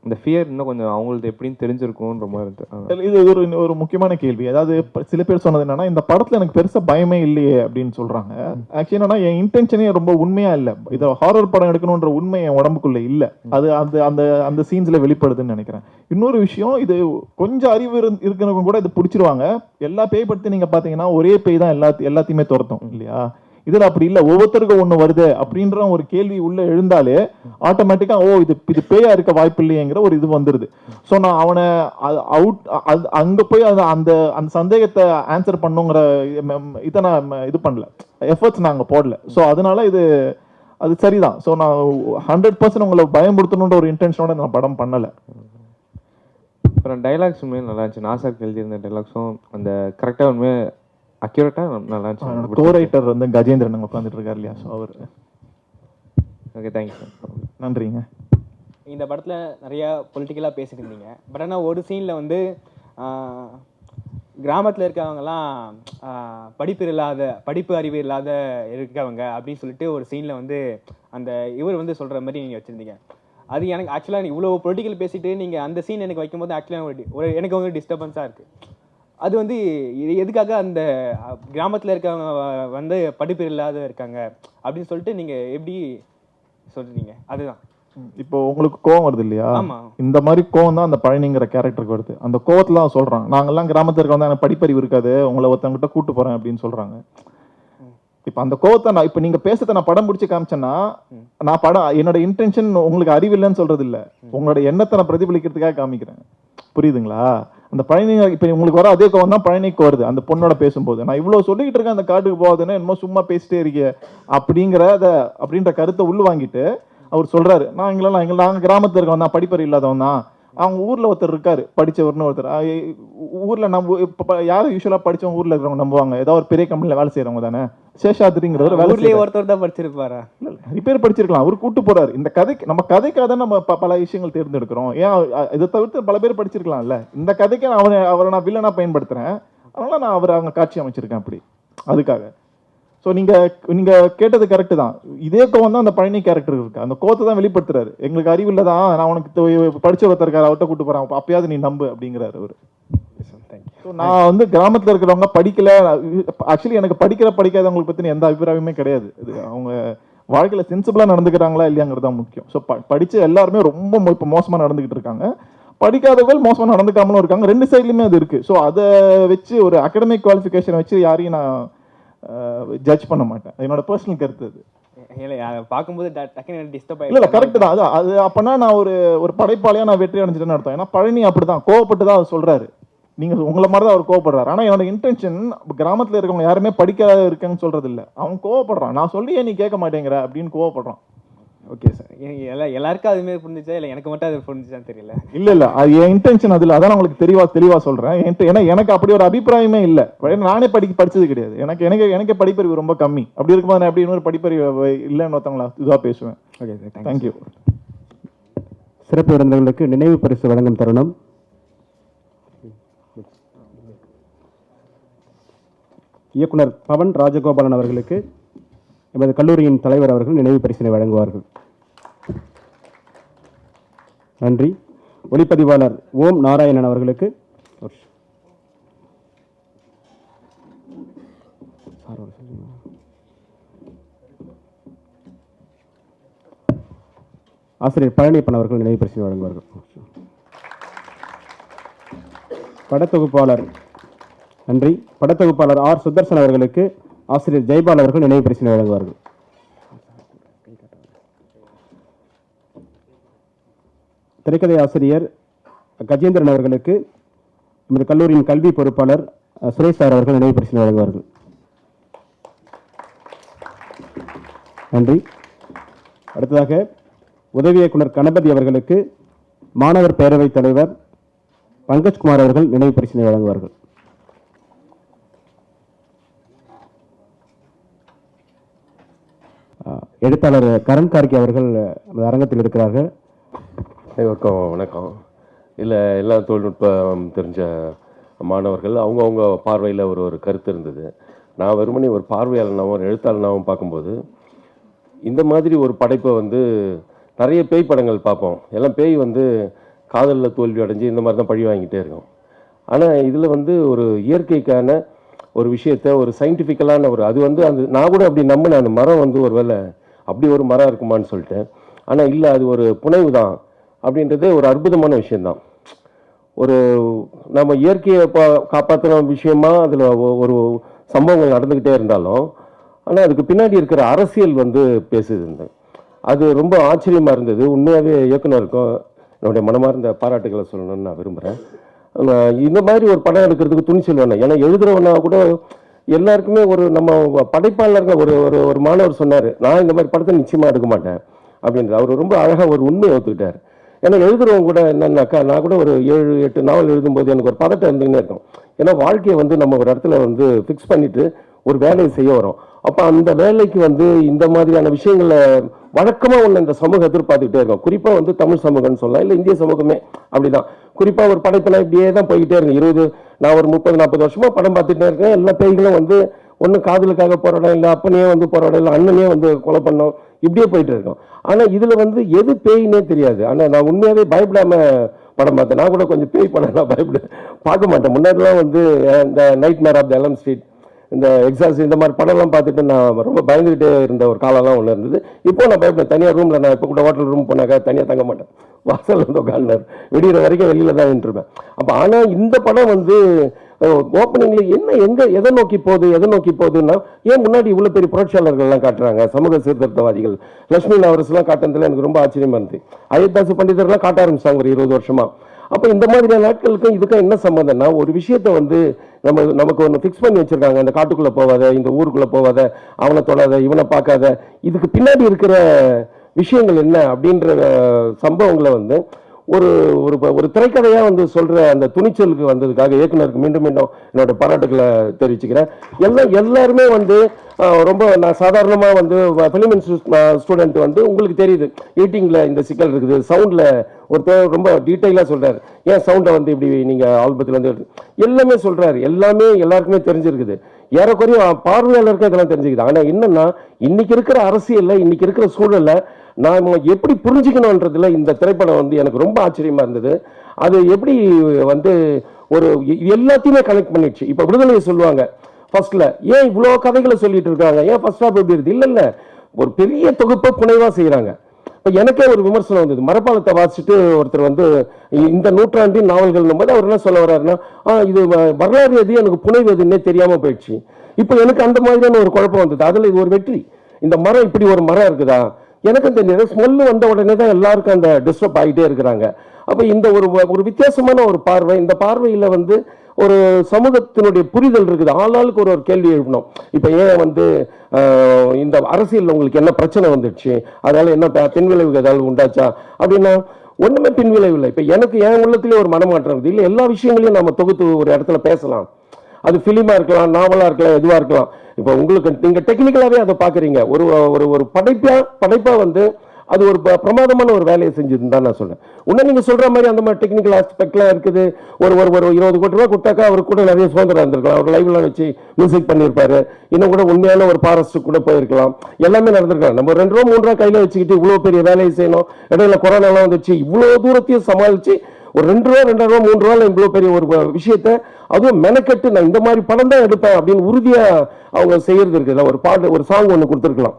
அந்த ஃபியர் இன்னும் கொஞ்சம் அவங்களுக்கு எப்படின்னு தெரிஞ்சிருக்கும்ன்ற மாதிரி இருக்கு. இது ஒரு முக்கியமான கேள்வி. அதாவது சில பேர் சொன்னது என்னன்னா, இந்த படத்துல எனக்கு பெருசா பயமே இல்லையே அப்படின்னு சொல்றாங்க. ஆக்சுவலி என்னன்னா, என் இன்டென்ஷனே ரொம்ப உண்மையா இல்லை. இதை ஹாரர் படம் எடுக்கணுன்ற உண்மை என் உடம்புக்குள்ள இல்லை. அது அந்த அந்த அந்த சீன்ஸ்ல வெளிப்படுதுன்னு நினைக்கிறேன். இன்னொரு விஷயம், இது கொஞ்சம் அறிவு இருக்கிறவங்க கூட இது பிடிச்சிருவாங்க. எல்லா பேய் படுத்தி நீங்க பாத்தீங்கன்னா ஒரே பேய் தான் எல்லாத்தையுமே துரத்தும் இல்லையா? இதுல அப்படி இல்லை, ஒவ்வொருத்தருக்கும் ஒண்ணு வருது அப்படின்ற ஒரு கேள்வி உள்ள எழுந்தாலே ஆட்டோமேட்டிக்கா இது பேயா இருக்க வாய்ப்பு இல்லையேங்கிற ஒரு இது வந்துருது. ஸோ நான் அவனை அங்க போய் அந்த அந்த சந்தேகத்தை ஆன்சர் பண்ணுங்கிற இதை நான் இது பண்ணல, எஃபர்ட்ஸ் நான் அங்கே போடல. ஸோ அதனால அது சரிதான். ஸோ நான் 100% உங்களை பயன்படுத்தணுன்ற ஒரு இன்டென்ஷனோட நான் படம் பண்ணலை. அப்புறம் டைலாக்ஸ் உண்மையாக நல்லா இருந்துச்சு. நாசாக்கு எழுதியிருந்த டைலாக்ஸும் அந்த கரெக்டாக உண்மையாக அக்யூரேட்டாக நல்லா இருந்துச்சு. கோ ரைட்டர் வந்து கஜேந்திரன் அங்கே உட்காந்துட்டு இருக்காரு இல்லையா? ஸோ அவர். Okay, thank you sir. நன்றிங்க. இந்த படத்தில் நிறையா பொலிட்டிக்கலாக பேசிட்டு இருந்தீங்க. பட் ஆனால் ஒரு சீனில் வந்து கிராமத்தில் இருக்கவங்கலாம் படிப்பு அறிவு இல்லாத இருக்கவங்க அப்படின்னு சொல்லிட்டு ஒரு சீனில் வந்து அந்த இவர் வந்து சொல்கிற மாதிரி நீங்கள் வச்சுருந்தீங்க. அது எனக்கு ஆக்சுவலாக இவ்வளோ பொலிட்டிக்கல் பேசிட்டு நீங்கள் அந்த சீன் எனக்கு வைக்கும்போது ஆக்சுவலாக எனக்கு வந்து டிஸ்டர்பன்ஸாக இருக்குது. அது வந்து எதுக்காக அந்த கிராமத்தில் இருக்கவங்க வந்து படிப்பு இல்லாத இருக்காங்க அப்படின்னு சொல்லிட்டு நீங்கள் எப்படி சொல்றீங்க? அதுதான் இப்போ உங்களுக்கு கோவம் வருது இல்லையா? இந்த மாதிரி கோவம் தான் அந்த பழனிங்கிற கேரக்டருக்கு வருது. அந்த கோவத்துல தான் சொல்றாங்க, நாங்கெல்லாம் கிராமத்துல இருக்கவங்க எனக்கு படிப்பறிவு இருக்காது, உங்களை ஒருத்தவங்கிட்ட கூட்டு போறேன் அப்படின்னு சொல்றாங்க. இப்ப அந்த கோவத்தை நான் இப்ப நீங்க பேசுறத நான் படம் பிடிச்சி காமிச்சேன்னா, நான் படம் என்னோட இன்டென்ஷன் உங்களுக்கு அறிவு இல்லைன்னு சொல்றது இல்ல, உங்களோட எண்ணத்தை நான் பிரதிபலிக்கிறதுக்காக காமிக்கிறேன். புரியுதுங்களா? அந்த பழனி இப்ப உங்களுக்கு வர அதே கோவம் தான் பழனிக்கு வருது அந்த பொண்ணோட பேசும்போது. நான் இவ்வளவு சொல்லிக்கிட்டு இருக்கேன், அந்த காட்டுக்கு போகாதுன்னு என்னமோ சும்மா பேசிட்டே இருக்கீங்க அப்படின்ற கருத்தை உள்ள வாங்கிட்டு அவர் சொல்றாரு, நாங்க கிராமத்துல இருக்கவன் தான், படிப்பறிவு இல்லாதவன் தான். அவங்க ஊர்ல ஒருத்தர் இருக்காரு, படிச்சவர்னு ஒருத்தர். ஊர்ல நம்ம யாரும் யூஸ்வலா படிச்சவங்க ஊர்ல இருக்கிறவங்க நம்புவாங்க, ஏதாவது ஒரு பெரிய கம்பெனில வேலை செய்யறவங்க தானே. சேஷாத்ரிங்கிறவர் ஒருத்தர் தான் படிச்சிருப்பாரா? ரிப்பேர் படிச்சிருக்கலாம், அவர் கூட்டு போறாரு. இந்த கதைக்கு நம்ம கதைக்காக தான் நம்ம பல விஷயங்கள் தேர்ந்தெடுக்கிறோம். ஏன் இதை தவிர்த்து பல பேர் படிச்சிருக்கலாம்ல. இந்த கதைக்கு அவரை நான் வில்லனா பயன்படுத்துறேன், அதனால நான் அவரை அவங்க காட்சி அமைச்சிருக்கேன் அப்படி, அதுக்காக. ஸோ நீங்க கேட்டது கரெக்டு தான். இதே கோவம் தான் அந்த பழனி கேரக்டர் இருக்கு. அந்த கோவத்தை தான் வெளிப்படுத்துறாரு. எங்களுக்கு அறிவு இல்லதான், நான் உனக்கு படிச்ச ஒருத்தர் இருக்காரு, அவர்கிட்ட கூட்டு போறேன், அப்பயாவது நீ நம்பு அப்படிங்கிறாரு அவரு. ஸோ நான் வந்து கிராமத்தில் இருக்கிறவங்க படிக்கல, ஆக்சுவலி எனக்கு படிக்காதவங்களுக்கு பத்தின எந்த அபிப்பிராயமே கிடையாது. இது அவங்க வாழ்க்கையில சென்சிபிளா நடந்துக்கிறாங்களா இல்லையாங்கிறது தான் முக்கியம். ஸோ படிச்ச எல்லாருமே ரொம்ப இப்போ மோசமா நடந்துகிட்டு இருக்காங்க, படிக்காதவர்கள் மோசமா நடந்துக்காமலும் இருக்காங்க. ரெண்டு சைட்லயுமே அது இருக்கு. ஸோ அதை வச்சு ஒரு அகடமிக் குவாலிஃபிகேஷன் வச்சு யாரையும் நான் ஜட்ஜ் பண்ண மாட்டேன். என்னோட பர்சனல் கருத்து அது. இல்லை அதை பார்க்கும்போது டக்குன்னு டிஸ்டர்ப் இல்ல கரெக்ட் தான். அது அப்பனா நான் ஒரு படைப்பாளியா நான் வெற்றி அடைஞ்சிட்டேன்னு அர்த்தம். ஏன்னா பழனி அப்படிதான் கோவப்பட்டு தான் அவர் சொல்றாரு. நீங்க உங்களை மாதிரி தான் அவர் கோவப்படுறாரு. ஆனா என்னோட இன்டென்ஷன் கிராமத்துல இருக்கவங்க யாருமே படிக்காத இருக்கேன்னு சொல்றது இல்ல. அவன் கோவப்படுறான், நான் சொல்லி நீ கேட்க மாட்டேங்கிற அப்படின்னு கோவப்படுறான். Okay sir. எல்லாருக்கும் அதுமாரி புரிஞ்சிச்சா இல்லை எனக்கு மட்டும் அது புரிஞ்சிச்சான்னு தெரியல. இல்ல அது என் இன்டென்ஷன் அதுல. அதான் உங்களுக்கு தெளிவா சொல்றேன். ஏன்னா எனக்கு அப்படி ஒரு அபிப்பிராயமே இல்ல. நானே படிச்சது கிடையாது. எனக்கு படிப்பறிவு ரொம்ப கம்மி. அப்படி இருக்கும்போது நான் எப்படி இன்னொரு படிப்பறிவு இல்லைன்னு ஒருத்தவங்களா இதுவா பேசுவேன். Okay sir, thank you. சிறப்பு விருந்தினர்களுக்கு நினைவு பரிசு வழங்கும் தருணம். இயக்குனர் பவன் ராஜகோபாலன் அவர்களுக்கு எமது கல்லூரியின் தலைவர் அவர்கள் நினைவு பரிசினை வழங்குவார்கள். நன்றி. ஒளிப்பதிவாளர் ஓம் நாராயணன் அவர்களுக்கு ஆசிரியர் பழனியப்பன் அவர்கள் நினைவு பரிசினை வழங்குவார்கள். படத்தொகுப்பாளர் நன்றி. படத்தொகுப்பாளர் ஆர் சுதர்சன் அவர்களுக்கு ஆசிரியர் ஜெய்பால் அவர்கள் நினைவு பரிசினை வழங்குவார்கள். திரைக்கதை ஆசிரியர் கஜேந்திரன் அவர்களுக்கு நமது கல்லூரியின் கல்வி பொறுப்பாளர் சுரேஷ் சார் அவர்கள் நினைவு பரிசினை வழங்குவார்கள். நன்றி. அடுத்ததாக உதவி இயக்குனர் கணபதி அவர்களுக்கு மாணவர் பேரவைத் தலைவர் பங்கஜ்குமார் அவர்கள் நினைவு பரிசினை வழங்குவார்கள். எழுத்தாளர் கரண் கார்கி அவர்கள் அரங்கத்தில் இருக்கிறார்கள். அனைவருக்கும் வணக்கம். இல்லை, எல்லா தொழில்நுட்பம் தெரிஞ்ச மாணவர்கள் அவங்கவுங்க பார்வையில் ஒரு கருத்து இருந்தது. நான் வெறுமனே ஒரு பார்வையாளனாகவும் ஒரு எழுத்தாளனாகவும் பார்க்கும்போது இந்த மாதிரி ஒரு படைப்பை நிறைய பேய் படங்கள் பார்ப்போம். எல்லாம் பேய் காதலில் தோல்வி அடைஞ்சு இந்த மாதிரி தான் பழி வாங்கிட்டே இருக்கும். ஆனால் இதில் ஒரு இயற்கைக்கான ஒரு விஷயத்தை ஒரு சயின்டிஃபிக்கலான அது அந்த நான் கூட அப்படி நம்பினேன். அந்த மரம் ஒரு வேளை அப்படி ஒரு மரம் இருக்குமான்னு சொல்லிட்டேன். ஆனால் இல்லை, அது ஒரு புனைவு தான் அப்படின்றது ஒரு அற்புதமான விஷயந்தான். நம்ம இயற்கையை காப்பாற்றின விஷயமா அதில் ஒரு சம்பவங்கள் நடந்துக்கிட்டே இருந்தாலும் ஆனால் அதுக்கு பின்னாடி இருக்கிற அரசியல் பேசுது. அது ரொம்ப ஆச்சரியமாக இருந்தது. உண்மையாகவே இயக்குனருக்கும் என்னுடைய மனமார்ந்த பாராட்டுகளை சொல்லணும்னு நான் விரும்புகிறேன். இந்த மாதிரி ஒரு படம் எடுக்கிறதுக்கு துணிச்சல் வேணும். ஏன்னா எழுதுறவனா கூட எல்லாருக்குமே நம்ம படைப்பாளர்கள் ஒரு மாணவர் சொன்னார், நான் இந்த மாதிரி படத்தை நிச்சயமாக எடுக்க மாட்டேன் அப்படின்றது. அவர் ரொம்ப அழகாக ஒரு உண்மையை ஒத்துக்கிட்டார். ஏன்னா எழுதுறவங்க கூட என்னன்னாக்கா, நான் கூட ஒரு 7-8 நாவல் எழுதும்போது எனக்கு ஒரு பதட்டம் இருந்துகிட்டே இருக்கும். ஏன்னா வாழ்க்கையை நம்ம ஒரு இடத்துல ஃபிக்ஸ் பண்ணிட்டு ஒரு வேலையை செய்ய வரோம். அப்போ அந்த வேலைக்கு இந்த மாதிரியான விஷயங்களை வழக்கமாக இந்த சமூகம் எதிர்பார்த்துக்கிட்டே இருக்கும். குறிப்பாக தமிழ் சமூகம்னு சொல்லலாம், இல்லை இந்திய சமூகமே அப்படிதான். குறிப்பாக ஒரு படைப்பில் இப்படியே தான் போய்கிட்டே இருக்கு. நான் ஒரு 30-40 வருஷமா படம் பார்த்துட்டே இருக்கேன். எல்லா பேய்களும் ஒன்று காதலுக்காக போராடம், இல்லை அப்பனையே போராடம், இல்லை அண்ணனே கொலை பண்ணோம், இப்படியே போயிட்டு இருக்கோம். ஆனால் இதில் எது பேயினே தெரியாது. ஆனால் நான் உண்மையாகவே பயப்படாமல் படம் பார்த்தேன். நான் கூட கொஞ்சம் பேய் படம்லாம் பார்க்க மாட்டேன். முன்னாடிலாம் இந்த nightmare of the Elm Street, இந்த எக்ஸாஸ், இந்த மாதிரி படம்லாம் பார்த்துட்டு நான் ரொம்ப பயந்துகிட்டே இருந்த ஒரு காலம்லாம் ஒன்று இருந்தது. இப்போ நான் பயப்படேன். தனியாக ரூமில் நான் இப்போ கூட ஹோட்டல் ரூம் போனாக்கா தனியாக தங்க மாட்டேன். வாசல் உட்கார்ந்தார் விடிகிற வரைக்கும் வெளியில் தான் நின்றுருப்பேன். அப்போ ஆனால் இந்த படம் ஓப்பனிங்கில் எதை நோக்கி போகுதுன்னா, ஏன் முன்னாடி இவ்வளோ பெரிய புரட்சியாளர்கள்லாம் காட்டுறாங்க, சமூக சீர்திருத்தவாதிகள், லட்சுமி நவரஸ்லாம் காட்டுறதுல எனக்கு ரொம்ப ஆச்சரியமா இருந்துச்சு. அயோத்தாசு பண்டிதர்லாம் காட்ட ஆரம்பிச்சாங்க ஒரு 20 வருஷமா. அப்போ இந்த மாதிரியான நாட்களுக்கும் இதுக்கும் என்ன சம்மந்தம்னா, ஒரு விஷயத்தை நமக்கு ஒன்று ஃபிக்ஸ் பண்ணி வச்சிருக்காங்க. அந்த காட்டுக்குள்ளே போவாத, இந்த ஊருக்குள்ளே போவாத, அவனை தொடாத, இவனை பார்க்காத, இதுக்கு பின்னாடி இருக்கிற விஷயங்கள் என்ன அப்படின்ற சம்பவங்களை ஒரு ஒரு திரைக்கதையாக சொல்கிற அந்த துணிச்சலுக்கு வந்ததுக்காக இயக்குனருக்கு மீண்டும் என்னோட பாராட்டுகளை தெரிவிச்சுக்கிறேன். எல்லாருமே ரொம்ப நான் சாதாரணமாக ஃபிலிம் ஸ்டூடெண்ட் உங்களுக்கு தெரியுது, எடிட்டிங்கில் இந்த சிக்கல் இருக்குது, சவுண்டில் ஒருத்தர் ரொம்ப டீட்டெயிலாக சொல்கிறார், ஏன் சவுண்டை இப்படி நீங்கள் ஆல்பத்தில் எல்லாமே சொல்கிறாரு. எல்லாமே எல்லாருக்குமே தெரிஞ்சிருக்குது. ஏறக்குறைய பார்வையாளருக்கு இதெல்லாம் தெரிஞ்சுக்குது. ஆனால் என்னன்னா, இன்னைக்கு இருக்கிற அரசியலில், இன்னைக்கு இருக்கிற சூழலில் நான் எப்படி புரிஞ்சுக்கணுன்றதுல இந்த திரைப்படம் எனக்கு ரொம்ப ஆச்சரியமா இருந்தது. அது எப்படி ஒரு எல்லாத்தையுமே கனெக்ட் பண்ணிடுச்சு. இப்போ விடுதலையை சொல்லுவாங்க ஃபர்ஸ்ட்ல, ஏன் இவ்வளோ கதைகளை சொல்லிட்டு இருக்காங்க, ஏன் ஃபர்ஸ்ட் ஹாஃப் எப்படி இருக்கு, இல்லை ஒரு பெரிய தொகுப்பை புனைவா செய்யறாங்க. இப்போ எனக்கே ஒரு விமர்சனம் வந்தது. மரப்பாலத்தை வாசிச்சுட்டு ஒருத்தர் இந்த நூற்றாண்டின் நாவல்கள் போது அவர் என்ன சொல்ல வர்றாருன்னா, இது வரலாறு எது, எனக்கு புனைவு எதுன்னே தெரியாம போயிடுச்சு. இப்போ எனக்கு அந்த மாதிரியான ஒரு குழப்பம் வந்தது. அதில் இது ஒரு வெற்றி. இந்த மரம் இப்படி ஒரு மரம் இருக்குதா, எனக்கும் தெரியாது. ஸ்மெல்லு வந்த உடனே தான் எல்லாருக்கும் அந்த டிஸ்டர்ப் ஆகிட்டே இருக்கிறாங்க. அப்போ இந்த ஒரு வித்தியாசமான ஒரு பார்வை, இந்த பார்வையில் வந்து ஒரு சமூகத்தினுடைய புரிதல் இருக்குது. ஆளாளுக்கு ஒரு கேள்வி எழுப்பணும். இப்போ ஏன் வந்து இந்த அரசியலில் உங்களுக்கு என்ன பிரச்சனை வந்துடுச்சு, அதனால என்ன பின்விளைவுகள் ஏதாவது உண்டாச்சா அப்படின்னா ஒன்றுமே பின்விளைவு இல்லை. இப்போ எனக்கு என் உள்ளத்திலே ஒரு மனமாற்றம் இருக்குது. இல்லை, எல்லா விஷயங்களையும் நம்ம தொகுத்து ஒரு இடத்துல பேசலாம். அது ஃபிலிமாக இருக்கலாம், நாவலாக இருக்கலாம், எதுவாக இருக்கலாம். இப்போ உங்களுக்கு நீங்கள் டெக்னிக்கலாகவே அதை பார்க்குறீங்க. ஒரு படைப்பாக வந்து அது ஒரு பிரமாதமான ஒரு வேலையை செஞ்சதுன்னு தான் நான் சொல்றேன். இன்னும் நீங்க சொல்ற மாதிரி அந்த மாதிரி டெக்னிக்கல் ஆஸ்பெக்ட்லாம் இருக்குது. ஒரு 20 கோடி ரூபாய் கொடுத்தாக்கா அவருக்கு கூட நிறைய சுதந்திரம் இருந்திருக்கலாம். அவர் லைவ்ல வச்சு மியூசிக் பண்ணியிருப்பாரு. இன்னும் கூட உண்மையான ஒரு ஃபாரஸ்ட் கூட போயிருக்கலாம். எல்லாமே நடந்திருக்கலாம். நம்ம 2 ரூபா 3 ரூபா கையில வச்சுக்கிட்டு இவ்வளவு பெரிய வேலையை செய்யணும். இடையில கொரோனாலாம் வந்துச்சு, இவ்வளவு தூரத்தையும் சமாளிச்சு ஒரு 2 ரூபா 2 ரூபா 3 ரூபாய் இவ்வளவு பெரிய ஒரு விஷயத்த அதுவும் மெனக்கெட்டு நான் இந்த மாதிரி படம் தான் எடுப்பேன் அப்படின்னு உறுதியா அவங்க செய்யறது இருக்குது. ஒரு பாட்டு, ஒரு சாங் ஒன்று கொடுத்துருக்கலாம்,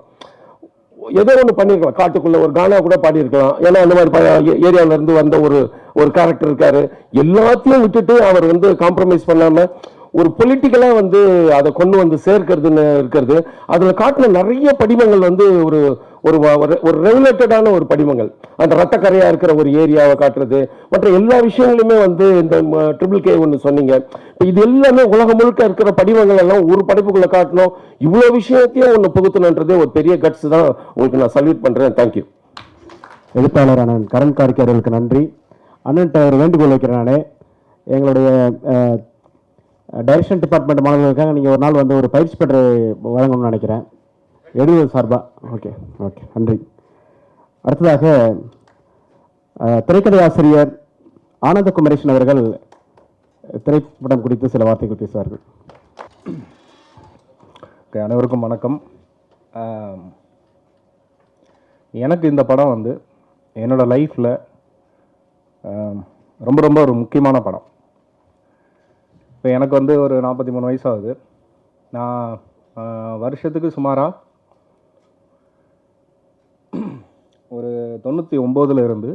ஏதோ ஒன்று பண்ணியிருக்கலாம், காட்டுக்குள்ள ஒரு கானா கூட பாடியிருக்கலாம். ஏன்னா அந்த மாதிரி ஏரியாவில இருந்து வந்த ஒரு கேரக்டர் இருக்காரு. எல்லாத்தையும் விட்டுட்டு அவர் வந்து காம்ப்ரமைஸ் பண்ணாம ஒரு பொலிட்டிக்கலா வந்து அதை கொண்டு வந்து சேர்க்கிறதுன்னு இருக்கிறது. அதுல காட்டின நிறைய படிமங்கள் வந்து ஒரு ஒரு ரெகுலேட்டடான ஒரு படிமங்கள். அந்த ரத்தக்கரையா இருக்கிற ஒரு ஏரியாவை காட்டுறது, மற்ற எல்லா விஷயங்களுமே வந்து இந்த ட்ரிபிள் கே ஒன்று சொன்னீங்க. இது எல்லாமே உலகம் முழுக்க இருக்கிற படிமங்கள் எல்லாம் ஒரு படைப்புக்குள்ள காட்டணும். இவ்வளவு விஷயத்தையும் ஒன்று புகுத்தணுன்றதே ஒரு பெரிய கட்ஸ் தான். உங்களுக்கு நான் சல்யூட் பண்றேன். தேங்க்யூ. எழுத்தாளர் அண்ணன் கரண் கார்கே அவர்களுக்கு நன்றி. அண்ணன்ட்ட ஒரு வேண்டுகோள் வைக்கிறேன். நானே எங்களுடைய டைரக்ஷன் டிபார்ட்மெண்ட் மாணவர்களுக்காக நீங்கள் ஒரு நாள் வந்து ஒரு பயிற்சி பெற்று வழங்கணும்னு நினைக்கிறேன், எழுதுவது சார்பா. ஓகே ஓகே, நன்றி. அடுத்ததாக திரைக்கதை ஆசிரியர் ஆனந்த குமரேசன் அவர்கள் திரைப்படம் குறித்து சில வார்த்தைகள் பேசுவார்கள். அனைவருக்கும் வணக்கம். எனக்கு இந்த படம் வந்து என்னோடய லைஃப்பில் ரொம்ப ரொம்ப ஒரு முக்கியமான படம். இப்போ எனக்கு வந்து ஒரு 43 வயசு ஆகுது. நான் வருஷத்துக்கு சுமாராக ஒரு 99 இருந்து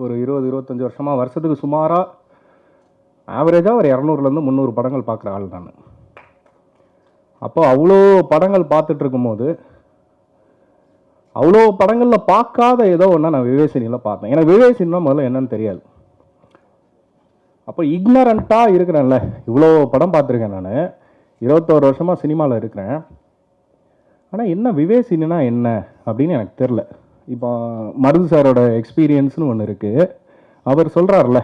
ஒரு 20-25 வருஷமாக வருஷத்துக்கு சுமாராக ஆவரேஜாக ஒரு 200லேருந்து 300 படங்கள் பார்க்குற ஆள் நான். அப்போ அவ்வளோ படங்கள் பார்த்துட்டு இருக்கும்போது அவ்வளோ படங்களில் பார்க்காத ஏதோ ஒன்றா நான் விவேசினியில் பார்த்தேன். எனக்கு விவேசினா முதல்ல என்னன்னு தெரியாது. அப்போ இக்னரண்ட்டாக இருக்கிறேன்ல, இவ்வளோ படம் பார்த்துருக்கேன் நான். 21 வருஷமாக சினிமாவில் இருக்கிறேன். ஆனால் என்ன விவேசினா என்ன அப்படின்னு எனக்கு தெரில. இப்போ மருது சாரோட எக்ஸ்பீரியன்ஸ்னு ஒன்று இருக்குது. அவர் சொல்கிறார்ல,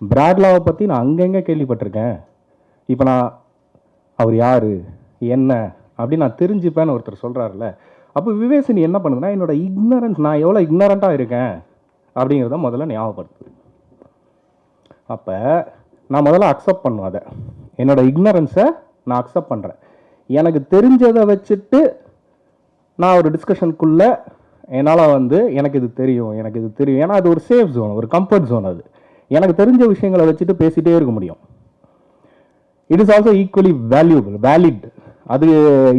பிராட்லாவை பற்றி நான் அங்கங்கே கேள்விப்பட்டிருக்கேன், இப்போ நான் அவர் யார் என்ன அப்படின்னு நான் தெரிஞ்சுப்பேன்னு ஒருத்தர் சொல்கிறார்ல. அப்போ விவேசினி என்ன பண்ணுதுன்னா, என்னோட இக்னரன்ஸ், நான் எவ்வளோ இக்னரண்ட்டாக இருக்கேன் அப்படிங்கிறத முதல்ல ஞாபகப்படுத்துது. அப்போ நான் முதல்ல அக்செப்ட் பண்ணுவேன் அதை, என்னோட இக்னரன்ஸை நான் அக்செப்ட் பண்ணுறேன். எனக்கு தெரிஞ்சதை வச்சுட்டு நான் ஒரு டிஸ்கஷனுக்குள்ளே என்னால் வந்து எனக்கு இது தெரியும், எனக்கு இது தெரியும். ஏன்னா அது ஒரு சேஃப் ஜோன், ஒரு கம்ஃபர்ட் ஜோன். அது எனக்கு தெரிஞ்ச விஷயங்களை வச்சுட்டு பேசிகிட்டே இருக்க முடியும். It is also equally valid. அது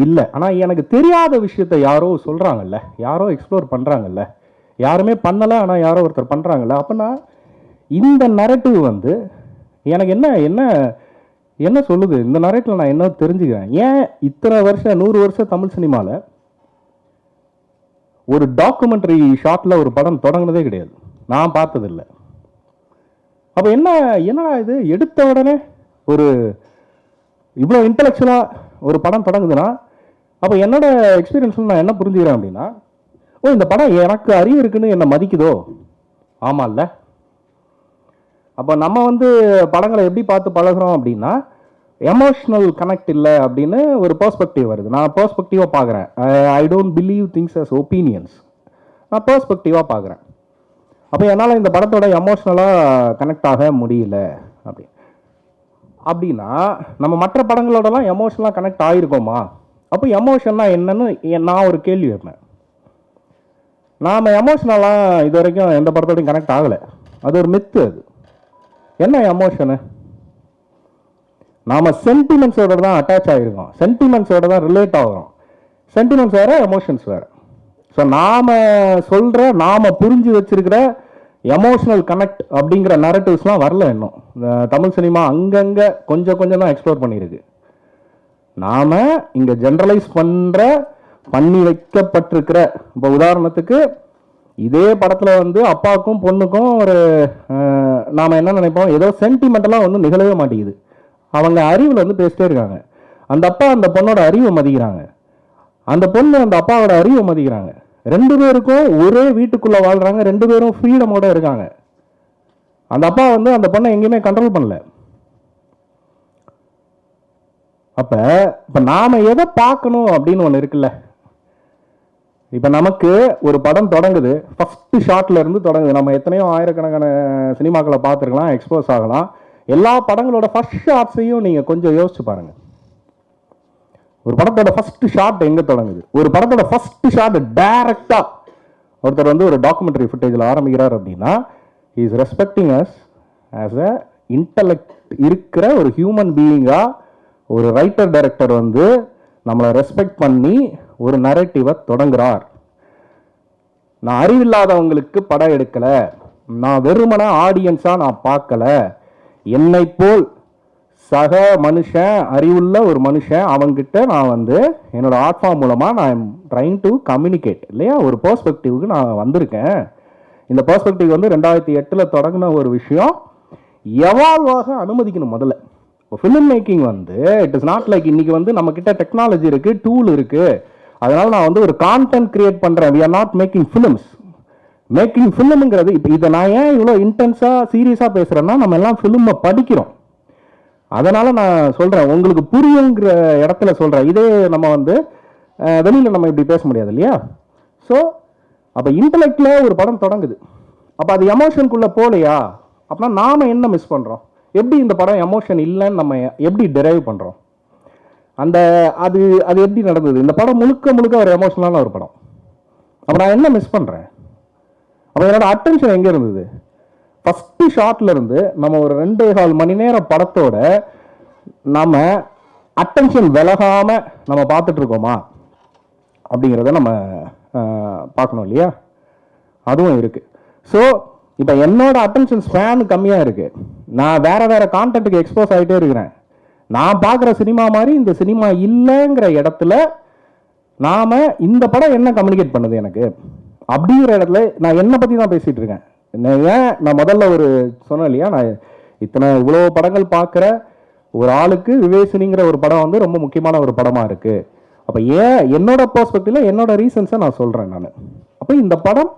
இல்லை. ஆனால் எனக்கு தெரியாத விஷயத்தை யாரோ சொல்கிறாங்கல்ல, யாரோ எக்ஸ்ப்ளோர் பண்ணுறாங்கல்ல, யாருமே பண்ணலை ஆனால் யாரோ ஒருத்தர் பண்ணுறாங்கல்ல, அப்போனா இந்த நரேட்டிவ் வந்து எனக்கு என்ன என்ன என்ன சொல்லுது, இந்த நரேட்டிவில் நான் என்ன தெரிஞ்சுக்கிறேன். ஏன் இத்தனை வருஷம் 100 வருஷம் தமிழ் சினிமாவில் ஒரு டாக்குமெண்ட்ரி ஷாட்டில் ஒரு படம் தொடங்கினதே கிடையாது, நான் பார்த்ததில்லை. அப்போ என்னடா இது, எடுத்த உடனே ஒரு இவ்வளோ இன்டலெக்சுவலாக ஒரு படம் தொடங்குதுன்னா, அப்போ என்னோட எக்ஸ்பீரியன்ஸில் நான் என்ன புரிஞ்சுக்கிறேன் அப்படின்னா, ஓ இந்த படம் எனக்கு அறிவு இருக்குன்னு என்னை மதிக்குதோ. ஆமாம் இல்லை. அப்போ நம்ம வந்து படங்களை எப்படி பார்த்து பழகிறோம் அப்படின்னா, எமோஷ்னல் கனெக்ட் இல்லை அப்படின்னு ஒரு பெர்ஸ்பெக்டிவ் வருது. நான் பெர்ஸ்பெக்டிவாக பார்க்குறேன். I don't believe things as opinions. நான் பெர்ஸ்பெக்டிவாக பார்க்குறேன். அப்போ என்னால் இந்த படத்தோட எமோஷ்னலாக கனெக்ட் ஆக முடியல அப்படின்னா நம்ம மற்ற படங்களோடலாம் எமோஷனலாக கனெக்ட் ஆகிருக்கோமா? அப்போ எமோஷன்னா என்னன்னு நான் ஒரு கேள்வி வைப்பேன். நாம் எமோஷ்னலாக இது வரைக்கும் எந்த படத்தோடையும் கனெக்ட் ஆகலை. அது ஒரு மித்து. அது என்ன எமோஷனு? நாம் சென்டிமெண்ட்ஸோட தான் அட்டாச் ஆகிருக்கோம், சென்டிமெண்ட்ஸோட தான் ரிலேட் ஆகிறோம். சென்டிமெண்ட்ஸ் வேறு, எமோஷன்ஸ் வேறு. ஸோ நாம் சொல்கிற, நாம் புரிஞ்சு வச்சிருக்கிற எமோஷனல் கனெக்ட் அப்படிங்கிற நரேட்டிவ்ஸ்லாம் வரல இன்னும். தமிழ் சினிமா அங்கங்கே கொஞ்சம் கொஞ்சம் தான் எக்ஸ்ப்ளோர் பண்ணியிருக்கு. நாம் இங்கே ஜென்ரலைஸ் பண்ணுற பண்ணி வைக்கப்பட்டிருக்கிற, இப்போ உதாரணத்துக்கு இதே படத்தில் வந்து அப்பாவுக்கும் பொண்ணுக்கும் ஒரு நாம் என்ன நினைப்போம், ஏதோ சென்டிமெண்டலாக ஒன்றும் நிகழவே மாட்டேங்குது. அவங்க அறிவில் வந்து பேசிட்டே இருக்காங்க. அந்த அப்பா அந்த பொண்ணோட அறிவை மதிக்கிறாங்க, அந்த பொண்ணு அந்த அப்பாவோட அறிவை மதிக்கிறாங்க. 2 பேருக்கும் ஒரே வீட்டுக்குள்ளே வாழ்கிறாங்க, 2 பேரும் ஃப்ரீடமோட இருக்காங்க. அந்த அப்பா வந்து அந்த பொண்ணை எங்கேயுமே கண்ட்ரோல் பண்ணல. இப்போ நாம் எதை பார்க்கணும் அப்படின்னு ஒன்று இருக்குல்ல. இப்போ நமக்கு ஒரு படம் தொடங்குது, ஃபஸ்ட்டு ஷாட்ல இருந்து தொடங்குது. நம்ம எத்தனையோ ஆயிரக்கணக்கான சினிமாக்களை பார்த்துருக்கலாம், எக்ஸ்போஸ் ஆகலாம். எல்லா படங்களோட ஃபர்ஸ்ட் ஷாட்ஸையும் நீங்கள் கொஞ்சம் யோசிச்சு பாருங்க. ஒரு படத்தோட ஃபர்ஸ்ட் ஷாட் எங்கே தொடங்குது? ஒரு படத்தோட ஃபர்ஸ்ட் ஷாட் டைரக்டா ஒருத்தர் வந்து ஒரு டாக்குமெண்ட்ரி ஃபுட்டேஜில் ஆரம்பிக்கிறார் அப்படின்னா, is respecting us as a intellect இருக்கிற ஒரு ஹியூமன் பீயிங்கா ஒரு ரைட்டர் டைரக்டர் வந்து நம்மளை ரெஸ்பெக்ட் பண்ணி ஒரு நரேட்டிவை தொடங்குறார். நான் அறிவில்லாதவங்களுக்கு படம் எடுக்கலை, நான் வெறுமன ஆடியன்ஸாக நான் பார்க்கல, என்னை போல் சக மனுஷன், அறிவுள்ள ஒரு மனுஷன், அவங்கிட்ட நான் வந்து என்னோட ஆர்ட் ஃபார்ம் மூலமாக நான் ட்ரைங் டு கம்யூனிகேட் இல்லையா, ஒரு பெர்ஸ்பெக்டிவ்க்கு நான் வந்திருக்கேன். இந்த பெர்ஸ்பெக்டிவ் வந்து 2008 தொடங்கின ஒரு விஷயம், எவால்வாக அனுமதிக்கணும் முதல்ல. இப்போ ஃபிலிம் மேக்கிங் வந்து இட் இஸ் நாட் லைக் இன்னைக்கு வந்து நம்மக்கிட்ட டெக்னாலஜி இருக்குது, டூல் இருக்குது, அதனால நான் வந்து ஒரு கான்டென்ட் கிரியேட் பண்ணுறேன். We are not making films. Making ஃபிலிம்ங்கிறது இப்போ இதை நான் ஏன் இவ்வளோ இன்டென்ஸாக சீரியஸாக பேசுகிறேன்னா, நம்ம எல்லாம் ஃபிலிமை படிக்கிறோம். அதனால் நான் சொல்கிறேன், உங்களுக்கு புரியுங்கிற இடத்துல சொல்கிறேன். இதே நம்ம வந்து வெளியில் நம்ம இப்படி பேச முடியாது இல்லையா. ஸோ அப்போ இன்டலெக்டில் ஒரு படம் தொடங்குது, அப்போ அது எமோஷனுக்குள்ளே போகலையா, அப்படின்னா நாம் என்ன மிஸ் பண்ணுறோம்? எப்படி இந்த படம் எமோஷன் இல்லைன்னு நம்ம எப்படி டெரைவ் பண்ணுறோம்? அது அது எப்படி நடந்தது? இந்த படம் முழுக்க முழுக்க ஒரு எமோஷனலான ஒரு படம். அப்போ நான் என்ன மிஸ் பண்ணுறேன்? அப்போ என்னோட அட்டென்ஷன் எங்கே இருந்தது? ஃபஸ்ட்டு ஷார்ட்ல இருந்து நம்ம ஒரு 2.25 மணி நேரம் படத்தோட நம்ம அட்டென்ஷன் விலகாமல் நம்ம பார்த்துட்டு இருக்கோமா அப்படிங்கிறத நம்ம பார்க்கணும் இல்லையா. அதுவும் இருக்குது. ஸோ இப்போ என்னோட அட்டென்ஷன் ஸ்பேன் கம்மியாக இருக்குது. நான் வேறு கான்டென்ட்டுக்கு எக்ஸ்போஸ் ஆகிட்டே இருக்கிறேன். நான் பார்க்குற சினிமா மாதிரி இந்த சினிமா இல்லைங்கிற இடத்துல நாம் இந்த படம் என்ன கம்யூனிகேட் பண்ணுது எனக்கு அப்படிங்கிற இடத்துல நான் என்னை பற்றி தான் பேசிகிட்டு இருக்கேன். நான் முதல்ல ஒரு சொன்னேன் இல்லையா, நான் இவ்வளோ படங்கள் பார்க்குற ஒரு ஆளுக்கு விவேசினிங்கிற ஒரு படம் வந்து ரொம்ப முக்கியமான ஒரு படமாக இருக்குது. அப்போ என்னோட பெர்ஸ்பெக்டிவ்ல என்னோட ரீசன்ஸை நான் சொல்கிறேன் நான். அப்போ இந்த படம்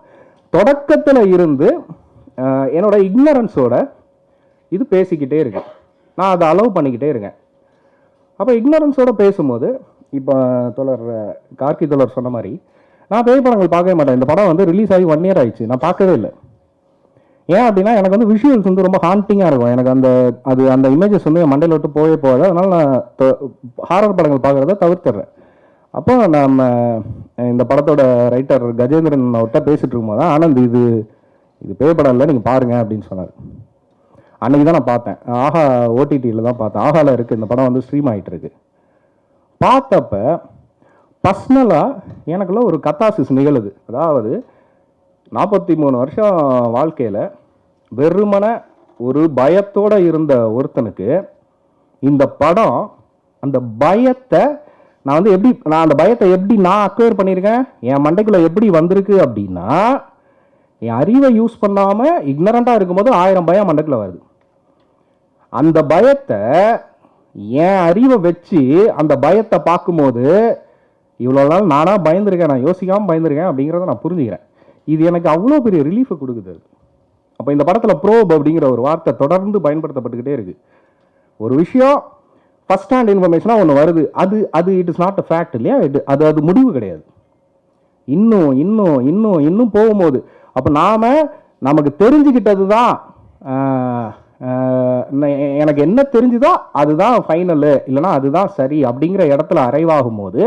தொடக்கத்தில் இருந்து என்னோட இக்னரன்ஸோட இது பேசிக்கிட்டே இருக்கு, நான் அதை அலோவ் பண்ணிக்கிட்டே இருக்கேன். அப்போ இக்னரன்ஸோட பேசும்போது இப்போ கார்கி தோழர் சொன்ன மாதிரி நான் பேய் படங்கள் பார்க்கவே மாட்டேன். இந்த படம் வந்து ரிலீஸ் ஆகி 1 இயர் ஆயிடுச்சு, நான் பார்க்கவே இல்லை. ஏன் அப்படின்னா எனக்கு வந்து விஷுவல்ஸ் வந்து ரொம்ப ஹாண்டிங்காக இருக்கும். எனக்கு அந்த இமேஜஸ் வந்து என் மண்டையில் விட்டு போகவே போகாது. அதனால் நான் ஹாரர் படங்கள் பார்க்குறத தவிர்த்துறேன். அப்போ நம்ம இந்த படத்தோட ரைட்டர் கஜேந்திரன் அவர்கிட்ட பேசிட்டு இருக்கும்போது தான், ஆனந்த் இது பேய் படம் இல்லை, நீங்கள் பாருங்க அப்படின்னு சொன்னார். அன்றைக்கி தான் நான் பார்த்தேன். ஆஹா ஓடிடியில் தான் பார்த்தேன். ஆஹாவில் இருக்குது, இந்த படம் வந்து ஸ்ட்ரீம் ஆகிட்டு இருக்கு. பார்த்தப்ப பர்சனலாக எனக்குள்ள ஒரு கத்தாசிஸ் நிகழுது. அதாவது 43 வருஷம் வாழ்க்கையில் வெறுமன ஒரு பயத்தோடு இருந்த ஒருத்தனுக்கு இந்த படம் அந்த பயத்தை நான் அந்த பயத்தை எப்படி நான் அக்வயர் பண்ணியிருக்கேன், என் மண்டைக்குள்ளே எப்படி வந்திருக்கு அப்படின்னா, என் அறிவை யூஸ் பண்ணாமல் இக்னரண்ட்டாக இருக்கும்போது 1000 பயம் மண்டைக்குள்ளே வருது. அந்த பயத்தை என் அறிவை வச்சு அந்த பயத்தை பார்க்கும்போது இவ்வளோ நாள் நானாக பயந்துருக்கேன், நான் யோசிக்காமல் பயந்துருக்கேன் அப்படிங்கிறத நான் புரிஞ்சுக்கிறேன். இது எனக்கு அவ்வளோ பெரிய ரிலீஃபை கொடுக்குது. அப்போ இந்த படத்தில் ப்ரோப் அப்படிங்கிற ஒரு வார்த்தை தொடர்ந்து பயன்படுத்தப்பட்டுக்கிட்டே இருக்குது. ஒரு விஷயம் ஃபர்ஸ்ட் ஹேண்ட் இன்ஃபர்மேஷனாக ஒன்று வருது, அது it is not a fact இல்லையா, அது முடிவு கிடையாது. இன்னும் போகும்போது அப்போ நமக்கு தெரிஞ்சுக்கிட்டது தான், எனக்கு என்ன தெரிஞ்சுதோ அதுதான் ஃபைனலு, இல்லைனா அதுதான் சரி அப்படிங்கிற இடத்துல அரைவாகும் போது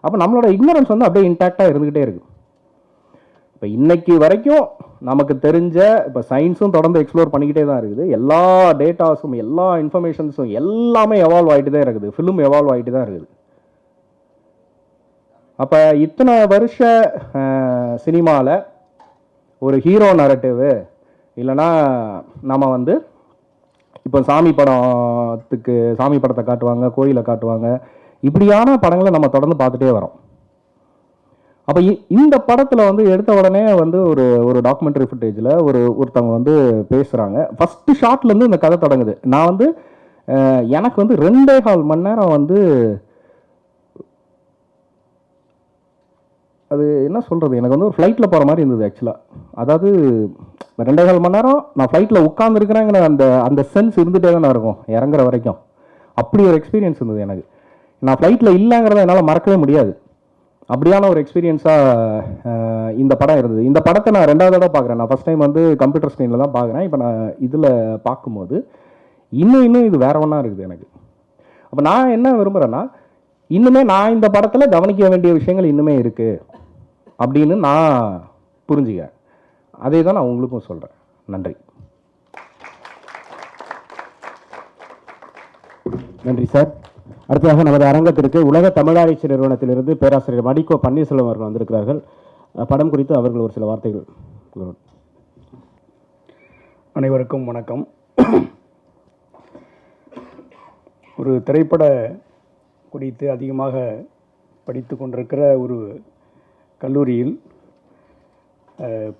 அப்போ நம்மளோட இக்னரன்ஸ் வந்து அப்படியே இன்டாக்டாக இருந்துக்கிட்டே இருக்கு. இப்போ இன்னைக்கு வரைக்கும் நமக்கு தெரிஞ்ச இப்போ சயின்ஸும் தொடர்ந்து எக்ஸ்ப்ளோர் பண்ணிக்கிட்டே தான் இருக்குது. எல்லா டேட்டாஸும் எல்லா இன்ஃபர்மேஷன்ஸும் எல்லாமே எவால்வ் ஆகிட்டு தான் இருக்குது. ஃபிலிம் எவால்வ் ஆகிட்டு தான் இருக்குது. அப்போ இத்தனை வருஷ சினிமாவில் ஒரு ஹீரோ நரேட்டிவு இல்லைனா நம்ம வந்து இப்போ சாமி படத்தை காட்டுவாங்க, கோயிலை காட்டுவாங்க, இப்படியான படங்களை நம்ம தொடர்ந்து பார்த்துட்டே வரோம். அப்போ இந்த படத்தில் வந்து எடுத்த உடனே வந்து ஒரு ஒரு டாக்குமெண்ட்ரி ஃபுட்டேஜில் ஒருத்தவங்க வந்து பேசுகிறாங்க. ஃபஸ்ட்டு ஷார்ட்லேருந்து இந்த கதை தொடங்குது. நான் வந்து எனக்கு வந்து 2.25 மணி நேரம் வந்து அது என்ன சொல்கிறது, எனக்கு வந்து ஒரு ஃப்ளைட்டில் போகிற மாதிரி இருந்தது ஆக்சுவலாக. அதாவது 2.25 மணி நேரம் நான் ஃப்ளைட்டில் உட்காந்துருக்கிறேங்கிற அந்த சென்ஸ் இருந்துகிட்டே தானே இருக்கும் இறங்குற வரைக்கும். அப்படி ஒரு எக்ஸ்பீரியன்ஸ் இருந்தது எனக்கு. நான் ஃப்ளைட்டில் இல்லைங்கிறத என்னால் மறக்கவே முடியாது. அப்படியான ஒரு எக்ஸ்பீரியன்ஸாக இந்த படம் இருந்தது. இந்த படத்தை நான் 2வது தடவை பார்க்குறேன். நான் ஃபஸ்ட் டைம் வந்து கம்ப்யூட்டர் ஸ்க்ரீனில் தான் பார்க்குறேன். இப்போ நான் இதில் பார்க்கும்போது இன்னும் இது வேற ஒன்றா இருக்குது எனக்கு. அப்போ நான் என்ன விரும்புகிறேன்னா, இன்னுமே நான் இந்த படத்தில் கவனிக்க வேண்டிய விஷயங்கள் இன்னுமே இருக்குது அப்படின்னு நான் புரிஞ்சுக்கிறேன். அதே தான் நான் உங்களுக்கும் சொல்கிறேன். நன்றி. நன்றி சார். அடுத்ததாக நமது அரங்கத்திற்கு உலக தமிழாராய்ச்சி நிறுவனத்திலிருந்து பேராசிரியர் மடிக்கோ பன்னீர்செல்வம் அவர்கள் வந்திருக்கிறார்கள். படம் குறித்து அவர்கள் ஒரு சில வார்த்தைகள். அனைவருக்கும் வணக்கம். ஒரு திரைப்பட குறித்து அதிகமாக படித்து கொண்டிருக்கிற ஒரு கல்லூரியில்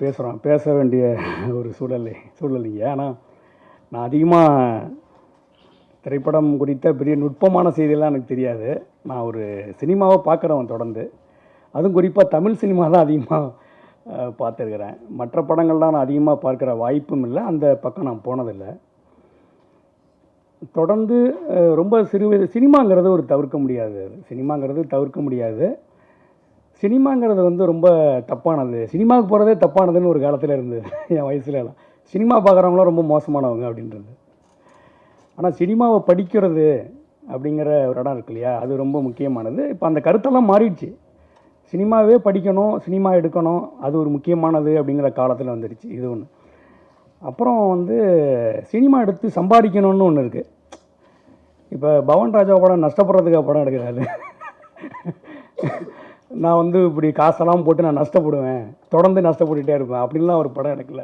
பேச வேண்டிய ஒரு சூழலிங்க. ஆனால் நான் அதிகமாக திரைப்படம் குறித்த பெரிய நுட்பமான செய்தியெல்லாம் எனக்கு தெரியாது. நான் ஒரு சினிமாவை பார்க்குறவன் தொடர்ந்து, அதுவும் குறிப்பாக தமிழ் சினிமா தான் அதிகமாக பார்த்துருக்கிறேன். மற்ற படங்கள்லாம் நான் அதிகமாக பார்க்குற வாய்ப்பும் இல்லை, அந்த பக்கம் நான் போனதில்லை. தொடர்ந்து ரொம்ப சினிமாங்கிறது ஒரு தவிர்க்க முடியாது. சினிமாங்கிறது வந்து ரொம்ப தப்பானது. சினிமாவுக்கு போகிறதே தப்பானதுன்னு ஒரு காலத்தில் இருந்தது என் வயசுலலாம். சினிமா பார்க்குறவங்களாம் ரொம்ப மோசமானவங்க அப்படின்றது. ஆனால் சினிமாவை படிக்கிறது அப்படிங்கிற ஒரு இடம் இருக்கு இல்லையா, அது ரொம்ப முக்கியமானது. இப்போ அந்த கருத்தெல்லாம் மாறிடுச்சு. சினிமாவே படிக்கணும், சினிமா எடுக்கணும், அது ஒரு முக்கியமானது அப்படிங்கிற காலத்தில் வந்துடுச்சு. இது ஒன்று. அப்புறம் வந்து சினிமா எடுத்து சம்பாதிக்கணும்னு ஒன்று இருக்குது. இப்போ பவன் ராஜா படம் நஷ்டப்படுறதுக்காக படம் எடுக்கிறாரு. நான் வந்து இப்படி காசெல்லாம் போட்டு நான் நஷ்டப்படுவேன், தொடர்ந்து நஷ்டப்பட்டுகிட்டே இருப்பேன் அப்படின்லாம் ஒரு படம் எடுக்கல.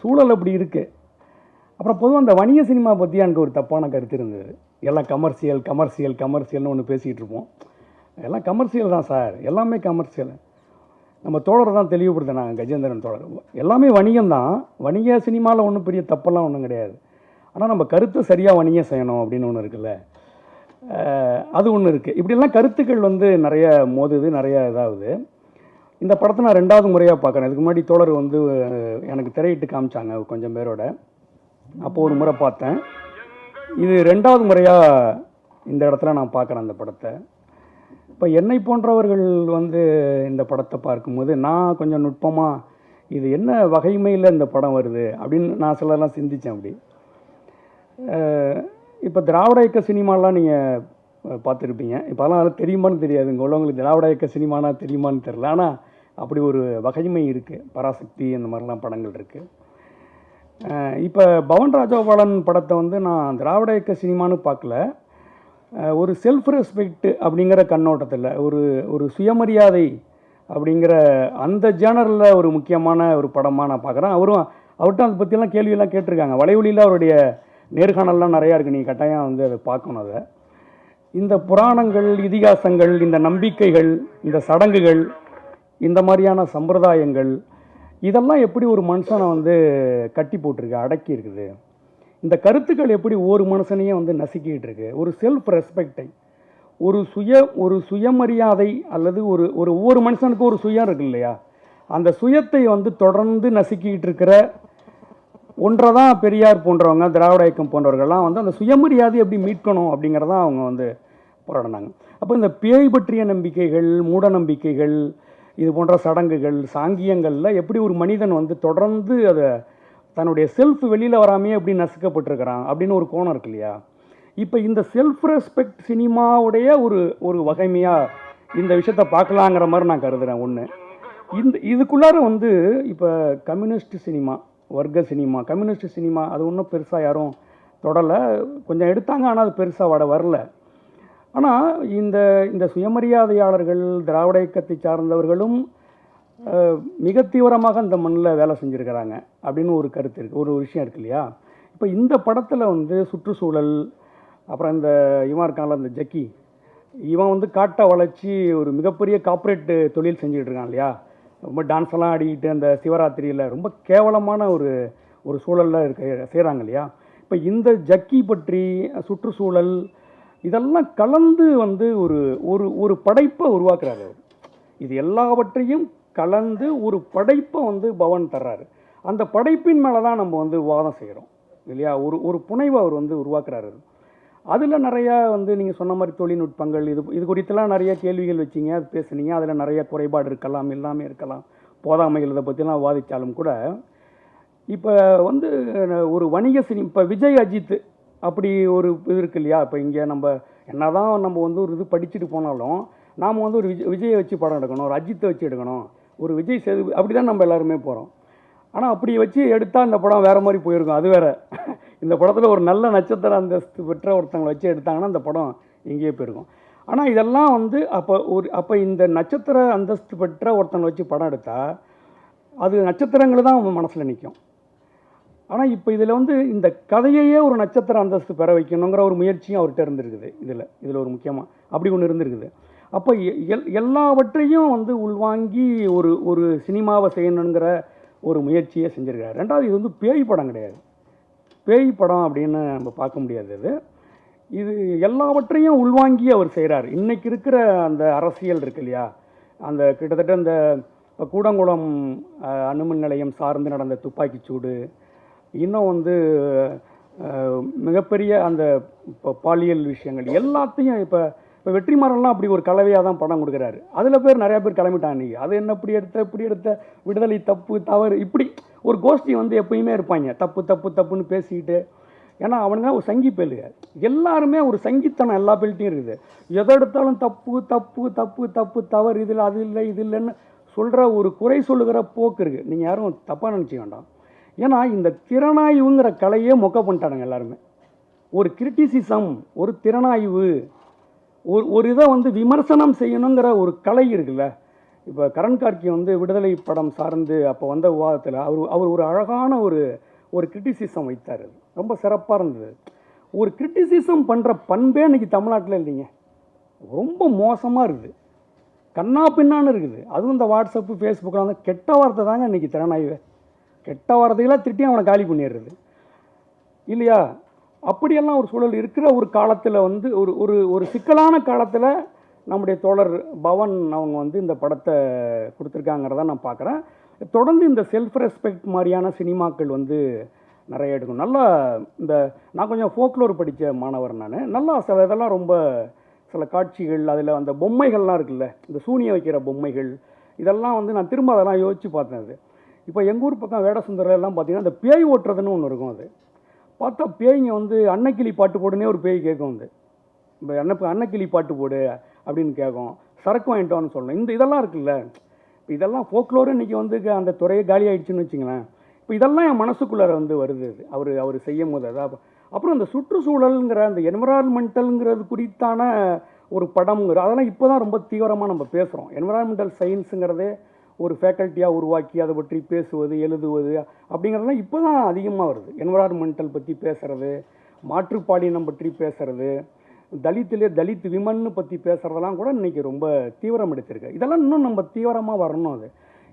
சூழல் அப்படி இருக்குது. அப்புறம் பொதுவாக அந்த வணிக சினிமா பற்றி எனக்கு ஒரு தப்பான கருத்து இருந்தது. எல்லாம் கமர்ஷியல்னு ஒன்று பேசிகிட்டு இருப்போம். எல்லாம் கமர்ஷியல் தான் சார், எல்லாமே கமர்ஷியல். நம்ம தோழரை தான் தெளிவுபடுத்தினாங்க, கஜேந்திரன் தோழர். எல்லாமே வணிகம் தான். வணிக சினிமாவில் ஒன்றும் பெரிய தப்பெல்லாம் ஒன்றும் கிடையாது. ஆனால் நம்ம கருத்தை சரியாக வணிகம் செய்யணும் அப்படின்னு ஒன்று இருக்குல்ல, அது ஒன்று இருக்குது. இப்படிலாம் கருத்துக்கள் வந்து நிறைய மோதுது, நிறைய இதாகுது. இந்த படத்தை நான் 2வது முறையாக பார்க்குறேன். இதுக்கு முன்னாடி தோழர் வந்து எனக்கு திரையிட்டு காமிச்சாங்க கொஞ்சம் பேரோட. அப்போது ஒரு முறை பார்த்தேன். இது 2வது முறையாக இந்த இடத்துல நான் பார்க்குறேன் அந்த படத்தை. இப்போ என்னை போன்றவர்கள் வந்து இந்த படத்தை பார்க்கும்போது நான் கொஞ்சம் நுட்பமாக இது என்ன வகைமையில் இந்த படம் வருது அப்படின்னு நான் சிலர்லாம் சிந்தித்தேன். அப்படி இப்போ திராவிட இயக்க சினிமாலாம் நீங்கள் பார்த்துருப்பீங்க. இப்போ அதெல்லாம் தெரியுமான்னு தெரியாது, இங்கே உள்ளவங்களுக்கு திராவிட இயக்க சினிமானா தெரியுமான்னு தெரில. ஆனால் அப்படி ஒரு வகைமை இருக்குது. பராசக்தி அந்த மாதிரிலாம் படங்கள் இருக்குது. இப்போ பவன் ராஜகோபாலன் படத்தை வந்து நான் திராவிட இயக்க சினிமான்னு பார்க்கல, ஒரு செல்ஃப் ரெஸ்பெக்ட் அப்படிங்கிற கண்ணோட்டத்தில் ஒரு சுயமரியாதை அப்படிங்கிற அந்த ஜேனரில் ஒரு முக்கியமான ஒரு படமாக நான் பார்க்குறேன். அவர்கிட்ட அதை பற்றியெல்லாம் கேள்வியெல்லாம் கேட்டிருக்காங்க. வலைவழியில் அவருடைய நேர்காணல்லாம் நிறையா இருக்குது, நீங்கள் கட்டாயம் வந்து அதை பார்க்கணும். அதை இந்த புராணங்கள், இதிகாசங்கள், இந்த நம்பிக்கைகள், இந்த சடங்குகள், இந்த மாதிரியான சம்பிரதாயங்கள், இதெல்லாம் எப்படி ஒரு மனுஷனை வந்து கட்டி போட்டிருக்கு, அடக்கி இருக்குது. இந்த கருத்துக்கள் எப்படி ஒரு மனுஷனையும் வந்து நசுக்கிட்டு இருக்கு. ஒரு செல்ஃப் ரெஸ்பெக்டை, ஒரு சுயமரியாதை, அல்லது ஒவ்வொரு மனுஷனுக்கும் ஒரு சுயம் இருக்கு இல்லையா, அந்த சுயத்தை வந்து தொடர்ந்து நசுக்கிட்டு இருக்கிற ஒன்றை தான் பெரியார் போன்றவங்க, திராவிட இயக்கம் போன்றவர்கள்லாம் வந்து அந்த சுயமரியாதை எப்படி மீட்கணும் அப்படிங்கிறதான் அவங்க வந்து போராடினாங்க. அப்போ இந்த பேய் பற்றிய நம்பிக்கைகள், மூட நம்பிக்கைகள், இது போன்ற சடங்குகள், சாங்கியங்களில் எப்படி ஒரு மனிதன் வந்து தொடர்ந்து அதை தன்னுடைய செல்ஃப் வெளியில் வராமையே எப்படி நசுக்கப்பட்டிருக்கிறான் அப்படின்னு ஒரு கோணம் இருக்கு இல்லையா. இப்போ இந்த செல்ஃப் ரெஸ்பெக்ட் சினிமாவுடைய ஒரு வகைமையாக இந்த விஷயத்தை பார்க்கலாங்கிற மாதிரி நான் கருதுகிறேன். ஒன்று இதுக்குள்ளார வந்து இப்போ கம்யூனிஸ்ட் சினிமா, வர்க்க சினிமா, கம்யூனிஸ்ட் சினிமா அது ஒன்றும் பெருசாக யாரும் தொடலை. கொஞ்சம் எடுத்தாங்க, ஆனால் அது பெருசாக வரல. ஆனால் இந்த சுயமரியாதையாளர்கள், திராவிட இயக்கத்தை சார்ந்தவர்களும் மிக தீவிரமாக இந்த மண்ணில் வேலை செஞ்சுருக்கிறாங்க அப்படின்னு ஒரு கருத்து இருக்குது, ஒரு விஷயம் இருக்குது இல்லையா. இப்போ இந்த படத்தில் வந்து சுற்றுச்சூழல், அப்புறம் இந்த இவன் இருக்கான்ல இந்த ஜக்கி, இவன் வந்து காட்டை வளைச்சி ஒரு மிகப்பெரிய கார்ப்பரேட் தொழில் செஞ்சுக்கிட்டு இருக்கான் இல்லையா, ரொம்ப டான்ஸ் எல்லாம் ஆடிக்கிட்டு அந்த சிவராத்திரியில் ரொம்ப கேவலமான ஒரு ஒரு சூழலில் செய்கிறாங்க இல்லையா. இப்போ இந்த ஜக்கி பற்றி சுற்றுச்சூழல் இதெல்லாம் கலந்து வந்து ஒரு ஒரு ஒரு படைப்பை உருவாக்குறாரு. இது எல்லாவற்றையும் கலந்து ஒரு படைப்பை வந்து பவன் தர்றாரு. அந்த படைப்பின் மேலே தான் நம்ம வந்து வாதம் செய்கிறோம் இல்லையா. ஒரு ஒரு புனைவை அவர் வந்து உருவாக்குறாரு. அதில் நிறையா வந்து நீங்கள் சொன்ன மாதிரி தொழில்நுட்பங்கள் இது குறித்தெல்லாம் நிறைய கேள்விகள் வச்சிங்க, அது பேசுனீங்க. அதில் நிறைய குறைபாடு இருக்கலாம், எல்லாமே இருக்கலாம், போதாமைகள் இதை பற்றிலாம் வாதித்தாலும் கூட இப்போ வந்து ஒரு வணிக சினிமா இப்போ விஜய் அஜித் அப்படி ஒரு இது இருக்கு இல்லையா. இப்போ இங்கே நம்ம என்ன தான் நம்ம வந்து ஒரு இது படிச்சுட்டு போனாலும் நாம் வந்து ஒரு விஜயை வச்சு படம் எடுக்கணும், ஒரு அஜித்தை வச்சு எடுக்கணும், ஒரு விஜய் சேது அப்படி தான் நம்ம எல்லாருமே போகிறோம். ஆனால் அப்படி வச்சு எடுத்தால் இந்த படம் வேறு மாதிரி போயிருக்கும். அது வேறு. இந்த படத்தில் ஒரு நல்ல நட்சத்திர அந்தஸ்து பெற்ற ஒருத்தங்களை வச்சு எடுத்தாங்கன்னா இந்த படம் எங்கேயே போயிருக்கும். ஆனால் இதெல்லாம் வந்து அப்போ இந்த நட்சத்திர அந்தஸ்து பெற்ற ஒருத்தங்களை வச்சு படம் எடுத்தால் அது நட்சத்திரங்கள் தான் அவங்க மனசில் நிற்கும். ஆனால் இப்போ இதில் வந்து இந்த கதையையே ஒரு நட்சத்திர அந்தஸ்து பெற வைக்கணுங்கிற ஒரு முயற்சியும் அவர்கிட்ட இருந்திருக்குது. இதில் ஒரு முக்கியமாக அப்படி ஒன்று இருந்திருக்குது. அப்போ எல்லாவற்றையும் வந்து உள்வாங்கி ஒரு ஒரு சினிமாவை செய்யணுங்கிற ஒரு முயற்சியை செஞ்சுருக்காரு. ரெண்டாவது, இது வந்து பேய் படம் கிடையாது. பேய் படம் அப்படின்னு நம்ம பார்க்க முடியாது. இது எல்லாவற்றையும் உள்வாங்கி அவர் செய்கிறார். இன்றைக்கி இருக்கிற அந்த அரசியல் இருக்கு இல்லையா, அந்த கிட்டத்தட்ட இந்த கூடங்குளம் அணுமின் நிலையம் சார்ந்து நடந்த துப்பாக்கிச்சூடு, இன்னும் வந்து மிகப்பெரிய அந்த இப்போ பாலியல் விஷயங்கள் எல்லாத்தையும் இப்போ வெற்றிமாறன்லாம் அப்படி ஒரு கலவையாக தான் படம் கொடுக்குறாரு. அதில் பேர் நிறையா பேர் கிளம்பிட்டாங்க. அது என்ன இப்படி எடுத்த விடுதலை தப்பு தவறு இப்படி ஒரு கோஷ்டி வந்து எப்பயுமே இருப்பாங்க, தப்பு தப்பு தப்புன்னு பேசிக்கிட்டு. ஏன்னா அவனுங்க ஒரு சங்கி பேலுங்க, எல்லாருமே ஒரு சங்கித்தனம் எல்லா பேல்ட்டையும் இருக்குது. எதை எடுத்தாலும் தப்பு தப்பு தப்பு தப்பு தவறு, இதில் அது இல்லை இது இல்லைன்னு சொல்கிற ஒரு குறை சொல்லுகிற போக்கு இருக்குது. நீங்கள் யாரும் தப்பாக நினச்சிக்க வேண்டாம். ஏன்னா இந்த திறனாய்வுங்கிற கலையே மொக்க பண்ணிட்டானுங்க எல்லாருமே. ஒரு கிரிட்டிசிசம், ஒரு திறனாய்வு, ஒரு இதை வந்து விமர்சனம் செய்யணுங்கிற ஒரு கலை இருக்குல்ல. இப்போ கரண் கார்கி வந்து விடுதலை படம் சார்ந்து அப்போ வந்த விவாதத்தில் அவர் ஒரு அழகான ஒரு கிரிட்டிசிசம் வைத்தார். ரொம்ப சிறப்பாக இருந்தது. ஒரு கிரிட்டிசிசம் பண்ணுற பண்பே இன்றைக்கி தமிழ்நாட்டில் இல்லைங்க. ரொம்ப மோசமாக இருக்குது, கண்ணா பின்னான்னு இருக்குது. அதுவும் இந்த வாட்ஸ்அப்பு ஃபேஸ்புக்கில் வந்து கெட்ட வார்த்தை தாங்க இன்றைக்கி திறனாய்வு. கெட்ட வார்த்தைகளாக திட்டி அவனை காலி பண்ணிடுறது இல்லையா. அப்படியெல்லாம் ஒரு சூழல் இருக்கிற ஒரு காலத்தில் வந்து ஒரு சிக்கலான காலத்தில் நம்முடைய தோழர் பவன் அவங்க வந்து இந்த படத்தை கொடுத்துருக்காங்கிறத நான் பார்க்குறேன். தொடர்ந்து இந்த செல்ஃப் ரெஸ்பெக்ட் மாதிரியான சினிமாக்கள் வந்து நிறைய எடுக்கும். நல்லா இந்த நான் கொஞ்சம் ஃபோக்லோர் படித்த மாணவர். நான் நல்லா சில இதெல்லாம் ரொம்ப சில காட்சிகள், அதில் அந்த பொம்மைகள்லாம் இருக்குல்ல, இந்த சூனிய வைக்கிற பொம்மைகள், இதெல்லாம் வந்து நான் திரும்ப அதெல்லாம் யோசித்து பார்த்தேன். அது இப்போ எங்கள் ஊர் பக்கம் வேடசுந்தரம் எல்லாம் பார்த்தீங்கன்னா அந்த பேய் ஓட்டுறதுன்னு ஒன்று இருக்கும். அது பார்த்தா பேய்ங்க வந்து அன்னக்கிளி பாட்டு போடுனே ஒரு பேய் கேட்கும். வந்து இப்போ அன்னக்கிளி பாட்டு போடு அப்படின்னு கேட்கும், சரக்கு வாங்கிட்டோன்னு சொல்லணும். இதெல்லாம் இருக்குல்ல, இப்போ இதெல்லாம் ஃபோக்லோரு இன்றைக்கி வந்து அந்த துறையை காலி ஆகிடுச்சுன்னு வச்சுங்களேன். இப்போ இதெல்லாம் என் மனசுக்குள்ளே வந்து வருது. அது அவர் செய்யும் போது அதான். அப்புறம் அந்த சுற்றுச்சூழலுங்கிற அந்த என்விரான்மெண்டலுங்கிறது குறித்தான ஒரு படம்ங்கிற அதெல்லாம் இப்போ தான் ரொம்ப தீவிரமாக நம்ம பேசுகிறோம். என்விரான்மெண்டல் சயின்ஸுங்கிறதே ஒரு ஃபேக்கல்ட்டியாக உருவாக்கி அதை பற்றி பேசுவது, எழுதுவது அப்படிங்கிறதெல்லாம் இப்போ தான் அதிகமாக வருது. என்விரான்மெண்டல் பற்றி பேசுகிறது, மாற்றுப்பாலினம் பற்றி பேசுகிறது, தலித் விமன்னு பற்றி பேசுகிறதெல்லாம் கூட இன்றைக்கி ரொம்ப தீவிரம் எடுத்திருக்கு. இதெல்லாம் இன்னும் நம்ம தீவிரமாக வரணும். அது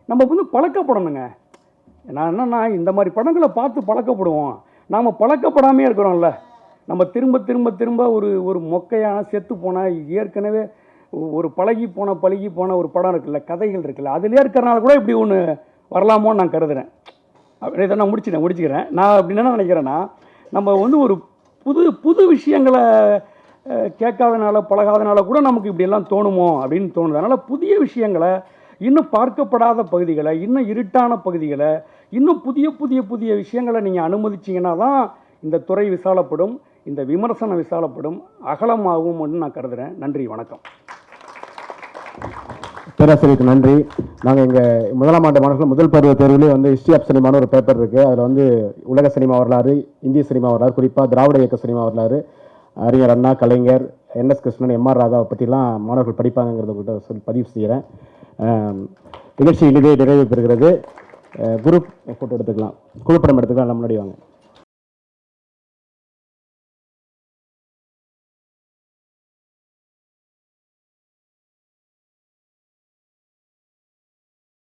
நம்ம வந்து பழக்கப்படணுங்க. நான் என்னன்னா இந்த மாதிரி படங்களை பார்த்து பழக்கப்படுவோம். நாம் பழக்கப்படாமே இருக்கிறோம்ல. நம்ம திரும்ப திரும்ப திரும்ப ஒரு மொக்கையான செத்து போனால் ஏற்கனவே ஒரு பழகி போன ஒரு படம் இருக்குல்ல, கதைகள் இருக்குல்ல, அதிலே இருக்கிறனால கூட இப்படி ஒன்று வரலாமோன்னு நான் கருதுகிறேன். இதை நான் முடிச்சுக்கிறேன். நான் அப்படி என்ன நினைக்கிறேன்னா, நம்ம வந்து ஒரு புது விஷயங்களை கேட்காதனால பழகாதனால கூட நமக்கு இப்படியெல்லாம் தோணுமோ அப்படின்னு தோணுது. அதனால் புதிய விஷயங்களை, இன்னும் பார்க்கப்படாத பகுதிகளை, இன்னும் இருட்டான பகுதிகளை, இன்னும் புதிய விஷயங்களை நீங்கள் அனுமதிச்சிங்கன்னா தான் இந்த துறை விசாலப்படும், இந்த விமர்சனம் விசாலப்படும், அகலமாகும் அப்படின்னு நான் கருதுகிறேன். நன்றி, வணக்கம். பேராசிரியருக்கு நன்றி. நாங்கள் எங்கள் முதலாம் ஆண்டு மாணவர்கள் முதல் பருவ தேர்விலே வந்து ஹிஸ்ட்ரி ஆஃப் சினிமான்னு ஒரு பேப்பர் இருக்குது. அதில் வந்து உலக சினிமா வரலாறு, இந்திய சினிமா வரலாறு, குறிப்பாக திராவிட இயக்க சினிமா வரலாறு, அறிஞர் அண்ணா, கலைஞர், NS கிருஷ்ணன், MR ராதாவை பற்றிலாம் மாணவர்கள் படிப்பாங்கிறத கூட பதிவு செய்கிறேன். நிகழ்ச்சி இதே நிறைவு பெறுகிறது. குரூப் ஃபோட்டோ எடுத்துக்கலாம், குழுப்படம் எடுத்துக்கலாம். நம்ம முன்னாடி வாங்க.